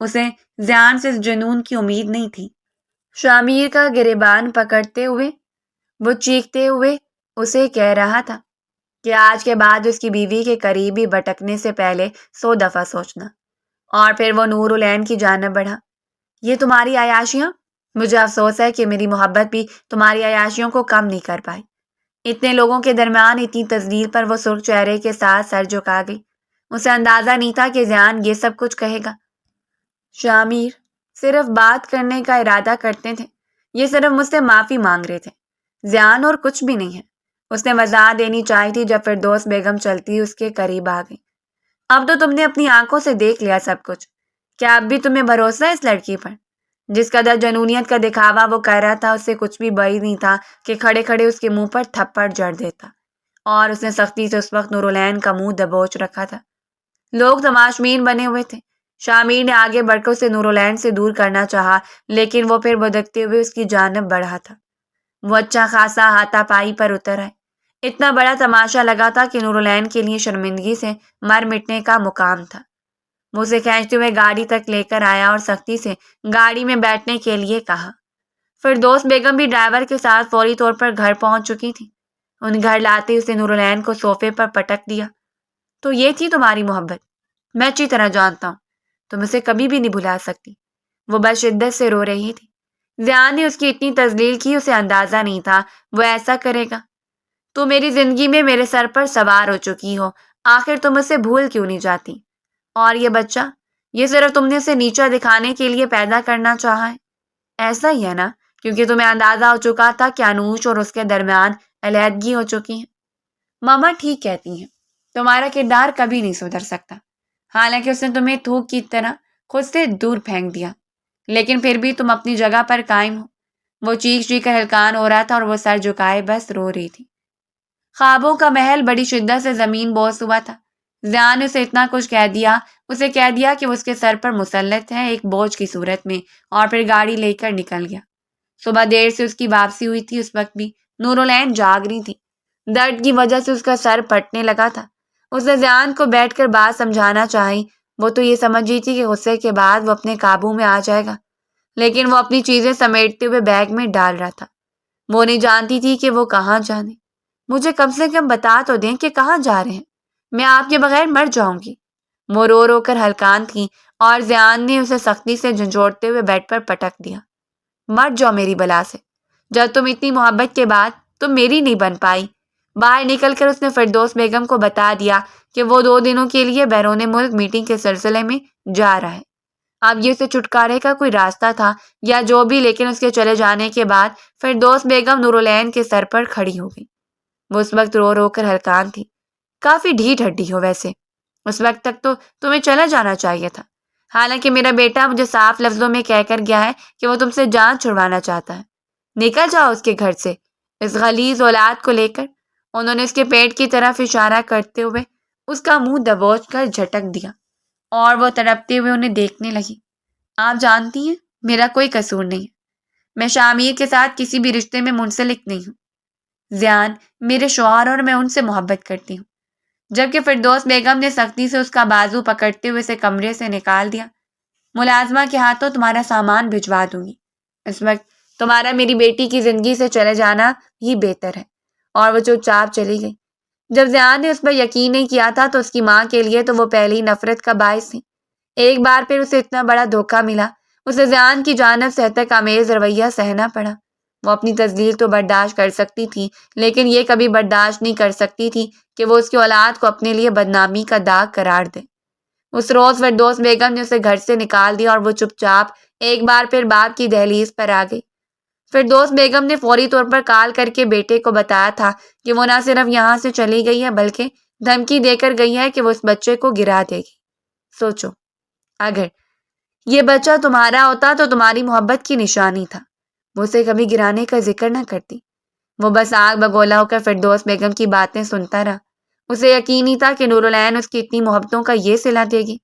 اسے ذیان سے اس جنون کی امید نہیں تھی۔ شامیر کا گریبان پکڑتے ہوئے وہ چیختے ہوئے اسے کہہ رہا تھا، کہ آج کے بعد اس کی بیوی کے قریب ہی بھٹکنے سے پہلے 100 دفعہ سوچنا۔ اور پھر وہ نور العین کی جانب بڑھا۔ یہ تمہاری عیاشیاں؟ مجھے افسوس ہے کہ میری محبت بھی تمہاری عیاشیوں کو کم نہیں کر پائی۔ اتنے لوگوں کے درمیان اتنی تذلیل پر وہ سرخ چہرے کے ساتھ سر جھکا گئی۔ اسے اندازہ نہیں تھا کہ ذیان یہ سب کچھ کہے گا۔ شامیر صرف بات کرنے کا ارادہ کرتے تھے، یہ صرف مجھ سے معافی مانگ رہے تھے، ذیان اور کچھ بھی نہیں ہے۔ اس نے وضاحت دینی چاہی تھی جب فردوس بیگم چلتی اس کے قریب آ گئی۔ اب تو تم نے اپنی آنکھوں سے دیکھ لیا سب کچھ، کیا اب بھی تمہیں بھروسہ ہے اس لڑکی پر؟ جس قدر جنونیت کا دکھاوا وہ کر رہا تھا، اس سے کچھ بھی بعید نہیں تھا کہ کھڑے کھڑے اس کے منہ پر تھپڑ جڑ دیتا۔ اور اس نے سختی سے اس وقت نور العین کا منہ دبوچ رکھا تھا۔ لوگ تماشبین بنے ہوئے تھے۔ شامیر نے آگے بڑھ کر اسے نور العین سے دور کرنا چاہا، لیکن وہ پھر بھدکتے ہوئے اس کی جانب بڑھا تھا۔ وہ اچھا خاصا ہاتھا پائی پر اتر آئے۔ اتنا بڑا تماشا لگا تھا کہ نور العین کے لیے شرمندگی سے مر مٹنے کا مقام تھا۔ وہ اسے کھینچتے ہوئے گاڑی تک لے کر آیا اور سختی سے گاڑی میں بیٹھنے کے لیے کہا۔ فردوس بیگم بھی ڈرائیور کے ساتھ فوری طور پر گھر پہنچ چکی تھی۔ ان گھر لاتے اسے نور العین کو صوفے پر پٹک دیا۔ تو یہ تھی تمہاری محبت؟ میں اچھی طرح جانتا ہوں، تم اسے کبھی بھی نہیں بھلا سکتی۔ وہ بس شدت سے رو رہی تھی۔ ذیان نے اس کی اتنی تذلیل کی، اسے اندازہ نہیں تھا وہ ایسا کرے گا۔ تو میری زندگی میں میرے سر پر سوار ہو چکی ہو، آخر تم اسے بھول کیوں نہیں جاتی؟ اور یہ بچہ، یہ صرف تم نے اسے نیچا دکھانے کے لیے پیدا کرنا چاہا ہے؟ ایسا ہی ہے نا، کیونکہ تمہیں اندازہ ہو چکا تھا کہ انوش اور اس کے درمیان علیحدگی ہو چکی ہے۔ ماما ٹھیک کہتی ہیں، تمہارا کردار کبھی نہیں سدھر سکتا، حالانکہ اس نے تمہیں تھوک کی طرح خود سے دور پھینک دیا، لیکن پھر بھی تم اپنی جگہ پر قائم ہو۔ وہ چیخ کر ہلکان ہو رہا تھا اور وہ سر جھکائے بس رو رہی تھی۔ خوابوں کا محل بڑی شدت سے زمین بوس ہوا تھا۔ ذیان نے اسے اتنا کچھ کہہ دیا کہ وہ اس کے سر پر مسلط ہے ایک بوجھ کی صورت میں، اور پھر گاڑی لے کر نکل گیا۔ صبح دیر سے اس کی واپسی ہوئی تھی، اس وقت بھی نور العین جاگ رہی تھی۔ درد کی وجہ سے اس کا سر پھٹنے لگا تھا۔ اس نے ذیان کو بیٹھ کر بات سمجھانا چاہی۔ وہ تو یہ سمجھ رہی تھی کہ غصے کے بعد وہ اپنے قابو میں آ جائے گا، لیکن وہ اپنی چیزیں سمیٹتے ہوئے بیگ میں ڈال رہا تھا۔ وہ نہیں جانتی تھی کہ وہ کہاں جانے۔ مجھے کم سے کم بتا تو دیں کہ کہاں جا رہے ہیں، میں آپ کے بغیر مر جاؤں گی۔ وہ رو رو کر ہلکان تھی اور ذیان نے اسے سختی سے جھنجھوڑتے ہوئے بیڈ پر پٹک دیا۔ مر جاؤ میری بلا سے، جب تم اتنی محبت کے بعد تم میری نہیں بن پائی۔ باہر نکل کر اس نے فردوس بیگم کو بتا دیا کہ وہ 2 دنوں کے لیے بیرون ملک میٹنگ کے سلسلے میں جا رہا ہے۔ اب یہ اسے چھٹکارے کا کوئی راستہ تھا یا جو بھی، لیکن اس کے چلے جانے کے بعد فردوس بیگم نور العین کے سر پر کھڑی ہو گئی۔ وہ اس وقت رو رو کر ہلکان تھی۔ کافی ڈھیٹ ہڈی ہو ویسے، اس وقت تک تو تمہیں چلا جانا چاہیے تھا، حالانکہ میرا بیٹا مجھے صاف لفظوں میں کہہ کر گیا ہے کہ وہ تم سے جان چھڑوانا چاہتا ہے۔ نکل جاؤ اس کے گھر سے اس غلیظ اولاد کو لے کر۔ انہوں نے اس کے پیٹ کی طرف اشارہ کرتے ہوئے اس کا منہ دبوچ کر جھٹک دیا اور وہ تڑپتے ہوئے انہیں دیکھنے لگی۔ آپ جانتی ہیں میرا کوئی قصور نہیں ہے، میں شامیر کے ساتھ کسی بھی رشتے میں منسلک نہیں ہوں۔ ذیان میرے شوہر اور میں ان سے محبت کرتی ہوں۔ جبکہ فردوس بیگم نے سختی سے اس کا بازو پکڑتے ہوئے اسے کمرے سے نکال دیا۔ ملازمہ کے ہاتھوں تمہارا سامان بھجوا دوں گی، اس وقت تمہارا میری بیٹی کی زندگی سے چلے جانا ہی بہتر ہے۔ اور وہ چپ چاپ چلی گئی۔ جب ذیان نے اس پر یقین نہیں کیا تھا تو اس کی ماں کے لیے تو وہ پہلی نفرت کا باعث تھی۔ ایک بار پھر اسے اتنا بڑا دھوکہ ملا، اسے ذیان کی جانب سے ہتک آمیز رویہ سہنا پڑا۔ وہ اپنی تذلیل تو برداشت کر سکتی تھی، لیکن یہ کبھی برداشت نہیں کر سکتی تھی کہ وہ اس کی اولاد کو اپنے لیے بدنامی کا داغ قرار دے۔ اس روز فردوس بیگم نے اسے گھر سے نکال دیا اور وہ چپ چاپ ایک بار پھر باپ کی دہلیز پر آ گئی۔ فردوس بیگم نے فوری طور پر کال کر کے بیٹے کو بتایا تھا کہ وہ نہ صرف یہاں سے چلی گئی ہے بلکہ دھمکی دے کر گئی ہے کہ وہ اس بچے کو گرا دے گی۔ سوچو، اگر یہ بچہ تمہارا ہوتا تو تمہاری محبت کی نشانی تھا، وہ اسے کبھی گرانے کا ذکر نہ کرتی۔ وہ بس آگ بگولا ہو کر فردوس بیگم کی باتیں سنتا رہا۔ اسے یقین نہیں تھا کہ نور العین اس کی اتنی محبتوں کا یہ صلہ دے گی۔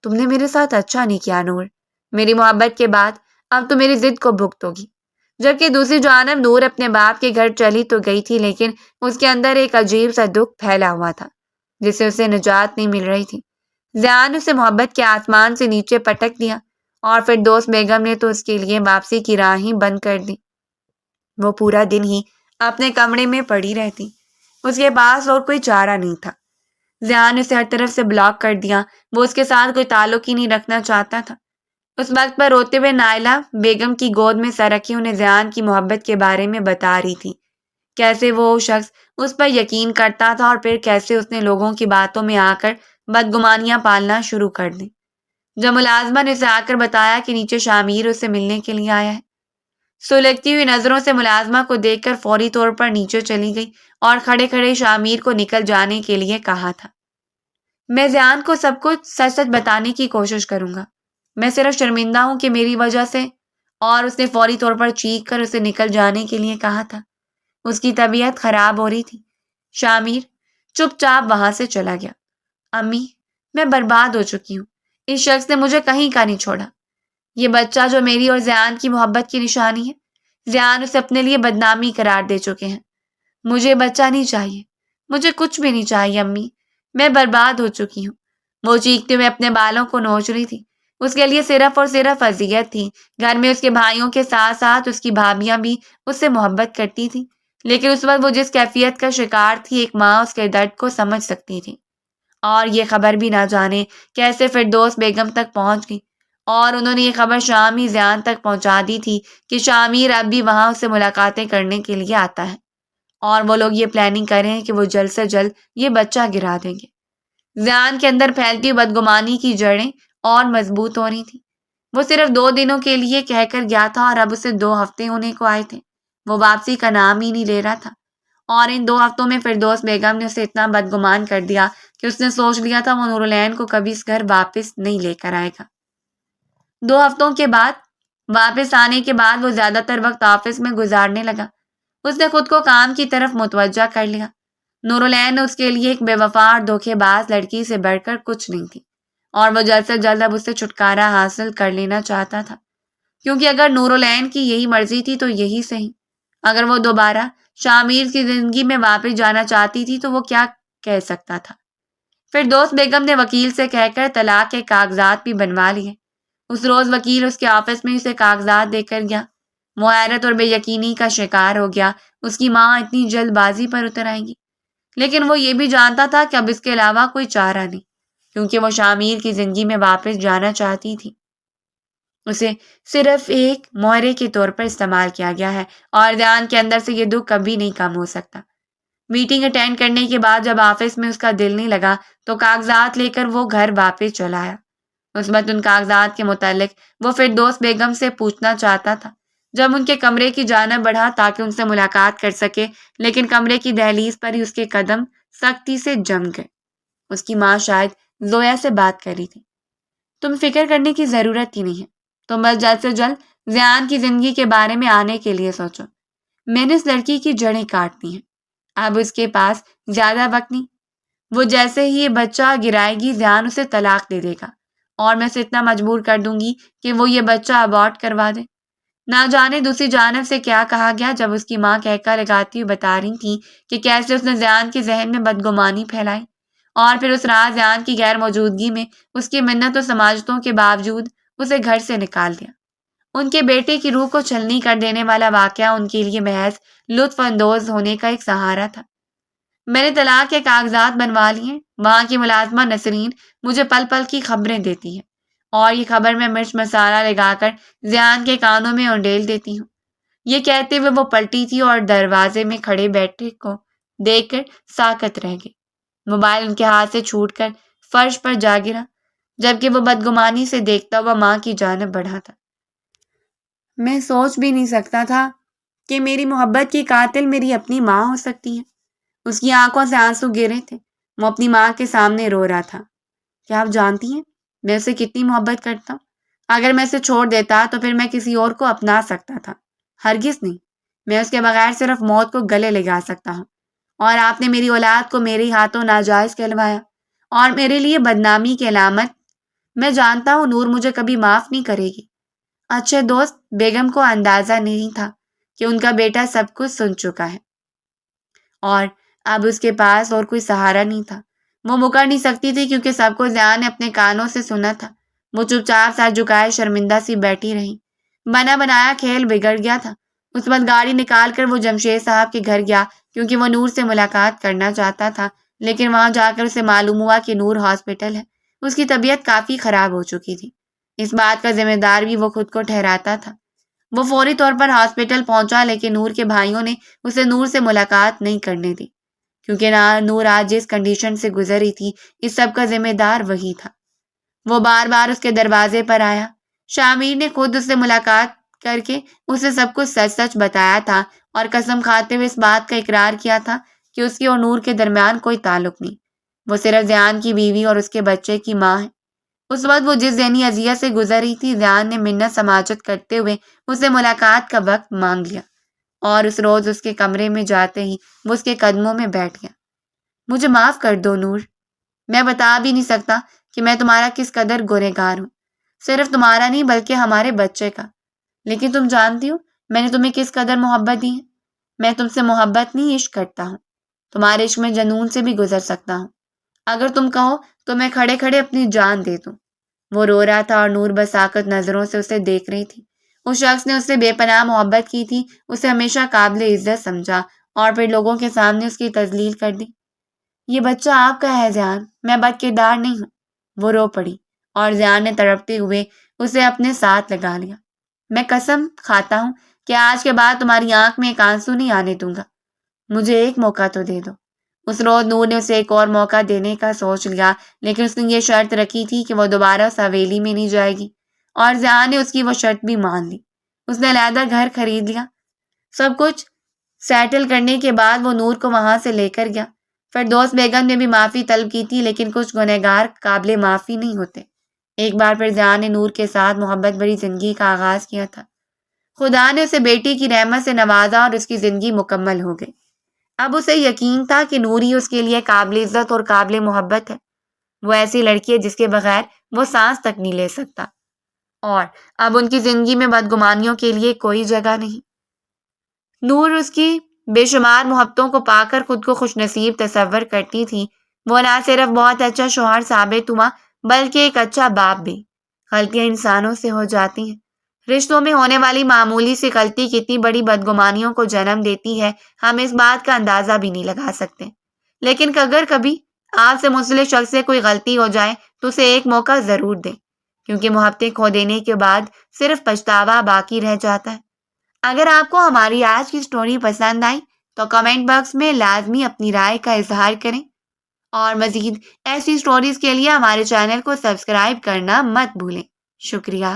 تم نے میرے ساتھ اچھا نہیں کیا نور، میری محبت کے بعد اب تو میری ضد کو بھگتو گی۔ جبکہ دوسری جانب نور اپنے باپ کے گھر چلی تو گئی تھی، لیکن اس کے اندر ایک عجیب سا دکھ پھیلا ہوا تھا جس سے اسے نجات نہیں مل رہی تھی۔ ذیان اسے محبت کے آسمان سے نیچے پٹک دیا اور فردوس بیگم نے تو اس کے لیے واپسی کی راہ ہی بند کر دی۔ وہ پورا دن ہی اپنے کمرے میں پڑی رہتی، اس کے پاس اور کوئی چارہ نہیں تھا۔ ذیان نے اسے ہر طرف سے بلاک کر دیا، وہ اس کے ساتھ کوئی تعلق ہی نہیں رکھنا چاہتا تھا۔ اس وقت پر روتے ہوئے نائلہ بیگم کی گود میں سر رکھے انہیں ذیان کی محبت کے بارے میں بتا رہی تھی، کیسے وہ شخص اس پر یقین کرتا تھا اور پھر کیسے اس نے لوگوں کی باتوں میں آ کر بدگمانیاں پالنا شروع کر دیں۔ جب ملازمہ نے اسے آ کر بتایا کہ نیچے شامیر اس سے ملنے کے لیے آیا ہے، سلگتی ہوئی نظروں سے ملازمہ کو دیکھ کر فوری طور پر نیچے چلی گئی اور کھڑے کھڑے شامیر کو نکل جانے کے لیے کہا تھا۔ میں ذیان کو سب کچھ سچ سچ بتانے کی کوشش کروں گا، میں صرف شرمندہ ہوں کہ میری وجہ سے، اور اس نے فوری طور پر چیخ کر اسے نکل جانے کے لیے کہا تھا۔ اس کی طبیعت خراب ہو رہی تھی۔ شامیر چپ چاپ وہاں سے چلا گیا۔ امی، میں برباد ہو چکی ہوں، اس شخص نے مجھے کہیں کا نہیں چھوڑا۔ یہ بچہ جو میری اور ذیان کی محبت کی نشانی ہے، ذیان اسے اپنے لیے بدنامی قرار دے چکے ہیں۔ مجھے بچہ نہیں چاہیے، مجھے کچھ بھی نہیں چاہیے امی، میں برباد ہو چکی ہوں۔ وہ چیختے ہوئے اپنے بالوں کو نوچ رہی تھی۔ اس کے لیے صرف اور صرف اذیت تھی۔ گھر میں اس کے بھائیوں کے ساتھ ساتھ اس کی بھابیاں بھی اس سے محبت کرتی تھی، لیکن اس وقت وہ جس کیفیت کا شکار تھی، ایک ماں اس کے درد کو سمجھ سکتی تھی۔ اور یہ خبر بھی نہ جانے کیسے فردوس بیگم تک پہنچ گئی، اور انہوں نے یہ خبر شام ہی ذیان تک پہنچا دی تھی کہ شامیر اب بھی وہاں اس سے ملاقاتیں کرنے کے لیے آتا ہے، اور وہ لوگ یہ پلاننگ کر رہے ہیں کہ وہ جلد سے جلد یہ بچہ گرا دیں گے۔ ذیان کے اندر پھیلتی ہوئی بدگمانی کی جڑیں اور مضبوط ہو رہی تھیں۔ وہ صرف 2 دنوں کے لیے کہہ کر گیا تھا اور اب اسے 2 ہفتے ہونے کو آئے تھے۔ وہ واپسی کا نام ہی نہیں لے رہا تھا، اور ان 2 ہفتوں میں فردوس بیگم نے اسے اتنا بدگمان کر دیا کہ اس نے سوچ لیا تھا وہ نورالعین کو کبھی اس گھر واپس نہیں لے کر آئے گا۔ 2 ہفتوں کے بعد واپس آنے کے بعد وہ زیادہ تر وقت آفس میں گزارنے لگا۔ اس نے خود کو کام کی طرف متوجہ کر لیا۔ نورالعین اس کے لیے ایک بے وفا اور دھوکے باز لڑکی سے بڑھ کر کچھ نہیں تھی، اور وہ جلد سے جلد اب اس سے چھٹکارا حاصل کر لینا چاہتا تھا، کیونکہ اگر نورالعین کی یہی مرضی تھی تو یہی صحیح۔ اگر وہ دوبارہ شامیر کی زندگی میں واپس جانا چاہتی تھی تو وہ کیا کہہ سکتا تھا؟ فردوس بیگم نے وکیل سے کہہ کر طلاق کے کاغذات بھی بنوا لیے۔ اس روز وکیل اس کے آفس میں اسے کاغذات دے کر گیا۔ وہ حیرت اور بے یقینی کا شکار ہو گیا، اس کی ماں اتنی جلد بازی پر اتر آئیں گی۔ لیکن وہ یہ بھی جانتا تھا کہ اب اس کے علاوہ کوئی چارہ نہیں، کیونکہ وہ شامیر کی زندگی میں واپس جانا چاہتی تھی۔ اسے صرف ایک مہرے کے طور پر استعمال کیا گیا ہے، اور ذیان کے اندر سے یہ دکھ کبھی نہیں کم ہو سکتا۔ میٹنگ اٹینڈ کرنے کے بعد جب آفس میں اس کا دل نہیں لگا تو کاغذات لے کر وہ گھر واپس چلا آیا۔ اس وقت ان کاغذات کے متعلق وہ فردوس بیگم سے پوچھنا چاہتا تھا۔ جب ان کے کمرے کی جانب بڑھا تاکہ ان سے ملاقات کر سکے، لیکن کمرے کی دہلیز پر ہی اس کے قدم سختی سے جم گئے۔ اس کی ماں شاید زویا سے بات کر رہی تھی۔ تم فکر کرنے کی ضرورت ہی نہیں ہے، تم بس جلد سے جلد ذیان کی زندگی کے بارے میں آنے کے لیے سوچو۔ میں نے اس لڑکی کی جڑیں کاٹ دی ہیں، اب اس کے پاس زیادہ وقت نہیں۔ وہ جیسے ہی یہ بچہ گرائے گی ذیان اسے طلاق دے دے گا، اور میں اسے اتنا مجبور کر دوں گی کہ وہ یہ بچہ ابارٹ کروا دے۔ نہ جانے دوسری جانب سے کیا کہا گیا جب اس کی ماں کہکا لگاتی ہوئی بتا رہی تھی کہ کیسے اس نے ذیان کے ذہن میں بدگمانی پھیلائی، اور پھر اس رات ذیان کی غیر موجودگی میں اس کی منت و سماجتوں کے باوجود اسے گھر سے نکال دیا۔ ان کے بیٹے کی روح کو چھلنی کر دینے والا واقعہ ان کے لیے محض لطف اندوز ہونے کا ایک سہارا تھا۔ میں نے طلاق کے کاغذات بنوا لیے۔ وہاں کی ملازمہ نسرین مجھے پل پل کی خبریں دیتی ہے، اور یہ خبر میں مرچ مسالہ لگا کر ذیان کے کانوں میں انڈیل دیتی ہوں۔ یہ کہتے ہوئے وہ پلٹی تھی اور دروازے میں کھڑے بیٹے کو دیکھ کر ساکت رہ گئی۔ موبائل ان کے ہاتھ سے چھوٹ کر فرش پر جا گرا، جبکہ وہ بدگمانی سے دیکھتا ہوا ماں کی جانب بڑھا تھا۔ میں سوچ بھی نہیں سکتا تھا کہ میری محبت کی قاتل میری اپنی ماں ہو سکتی ہے۔ اس کی آنکھوں سے آنسو گرے تھے، وہ اپنی ماں کے سامنے رو رہا تھا۔ کیا آپ جانتی ہیں میں اسے کتنی محبت کرتا ہوں؟ اگر میں اسے چھوڑ دیتا تو پھر میں کسی اور کو اپنا سکتا تھا، ہرگز نہیں۔ میں اس کے بغیر صرف موت کو گلے لگا سکتا ہوں، اور آپ نے میری اولاد کو میرے ہاتھوں ناجائز کہلوایا اور میرے لیے بدنامی کی علامت۔ میں جانتا ہوں نور مجھے کبھی معاف نہیں کرے گی۔ اچھے دوست بیگم کو اندازہ نہیں تھا کہ ان کا بیٹا سب کچھ سن چکا ہے، اور اب اس کے پاس اور کوئی سہارا نہیں تھا۔ وہ مکر نہیں سکتی تھی کیونکہ سب کو ذیان نے اپنے کانوں سے سنا تھا۔ وہ چپ چاپ سر جھکائے شرمندہ سی بیٹھی رہی۔ بنا بنایا کھیل بگڑ گیا تھا۔ اس وقت گاڑی نکال کر وہ جمشید صاحب کے گھر گیا کیونکہ وہ نور سے ملاقات کرنا چاہتا تھا، لیکن وہاں جا کر اسے معلوم ہوا کہ نور ہاسپٹل ہے۔ اس کی طبیعت کافی خراب ہو چکی تھی۔ اس بات کا ذمہ دار بھی وہ خود کو ٹھہراتا تھا۔ وہ فوری طور پر ہاسپٹل پہنچا، لیکن نور کے بھائیوں نے اسے نور سے ملاقات نہیں کرنے دی، کیونکہ نور آج جس کنڈیشن سے گزری تھی اس سب کا ذمہ دار وہی تھا۔ وہ بار بار اس کے دروازے پر آیا۔ شامیر نے خود اس سے ملاقات کر کے اسے سب کچھ سچ سچ بتایا تھا اور قسم کھاتے ہوئے اس بات کا اقرار کیا تھا کہ اس کی اور نور کے درمیان کوئی تعلق نہیں، وہ صرف زیان کی بیوی اور اس کے بچے کی ماں ہے۔ اس وقت وہ جس ذہنی اذیت سے گزر رہی تھی، زیان نے منت سماجت کرتے ہوئے اسے ملاقات کا وقت مانگ لیا، اور اس روز اس کے کمرے میں جاتے ہی وہ اس کے قدموں میں بیٹھ گیا۔ مجھے معاف کر دو نور، میں بتا بھی نہیں سکتا کہ میں تمہارا کس قدر گنہگار ہوں، صرف تمہارا نہیں بلکہ ہمارے بچے کا۔ لیکن تم جانتی ہو میں نے تمہیں کس قدر محبت دی ہے۔ میں تم سے محبت نہیں، عشق کرتا ہوں۔ تمہارے عشق میں جنون سے بھی گزر سکتا ہوں۔ اگر تم کہو تو میں کھڑے کھڑے اپنی جان دے دوں۔ وہ رو رہا تھا اور نور بساکت نظروں سے اسے دیکھ رہی تھی۔ اس شخص نے اس سے بے پناہ محبت کی تھی، اسے ہمیشہ قابل عزت سمجھا، اور پھر لوگوں کے سامنے اس کی تذلیل کر دی۔ یہ بچہ آپ کا ہے زیان، میں بد کردار نہیں ہوں۔ وہ رو پڑی اور زیان نے تڑپتے ہوئے اسے اپنے ساتھ لگا لیا۔ میں قسم کھاتا ہوں کہ آج کے بعد تمہاری آنکھ میں ایک آنسو نہیں آنے دوں گا۔ مجھے ایک موقع تو دے دو۔ اس روز نور نے اسے ایک اور موقع دینے کا سوچ لیا، لیکن اس نے یہ شرط رکھی تھی کہ وہ دوبارہ اس حویلی میں نہیں جائے گی، اور زیان نے اس کی وہ شرط بھی مان لی۔ اس نے علیحدہ گھر خرید لیا۔ سب کچھ سیٹل کرنے کے بعد وہ نور کو وہاں سے لے کر گیا۔ فردوس بیگم نے بھی معافی طلب کی تھی، لیکن کچھ گنہگار قابل معافی نہیں ہوتے۔ ایک بار پھر زیان نے نور کے ساتھ محبت بھری زندگی کا آغاز کیا تھا۔ خدا نے اسے بیٹی کی رحمت سے نوازا اور اس کی زندگی مکمل ہو گئی۔ اب اسے یقین تھا کہ نور ہی اس کے لیے قابل عزت اور قابل محبت ہے۔ وہ ایسی لڑکی ہے جس کے بغیر وہ سانس تک نہیں لے سکتا، اور اب ان کی زندگی میں بدگمانیوں کے لیے کوئی جگہ نہیں۔ نور اس کی بے شمار محبتوں کو پا کر خود کو خوش نصیب تصور کرتی تھی۔ وہ نہ صرف بہت اچھا شوہر ثابت ہوا بلکہ ایک اچھا باپ بھی۔ غلطیاں انسانوں سے ہو جاتی ہیں۔ رشتوں میں ہونے والی معمولی سی غلطی کتنی بڑی بدگمانیوں کو جنم دیتی ہے، ہم اس بات کا اندازہ بھی نہیں لگا سکتے۔ لیکن اگر کبھی آپ سے منسلک شخص سے کوئی غلطی ہو جائے تو اسے ایک موقع ضرور دیں، کیونکہ محبتیں کھو دینے کے بعد صرف پچھتاوا باقی رہ جاتا ہے۔ اگر آپ کو ہماری آج کی سٹوری پسند آئی تو کمنٹ باکس میں لازمی اپنی رائے کا اظہار کریں، اور مزید ایسی سٹوریز کے لیے ہمارے چینل کو سبسکرائب کرنا مت بھولیں۔ شکریہ۔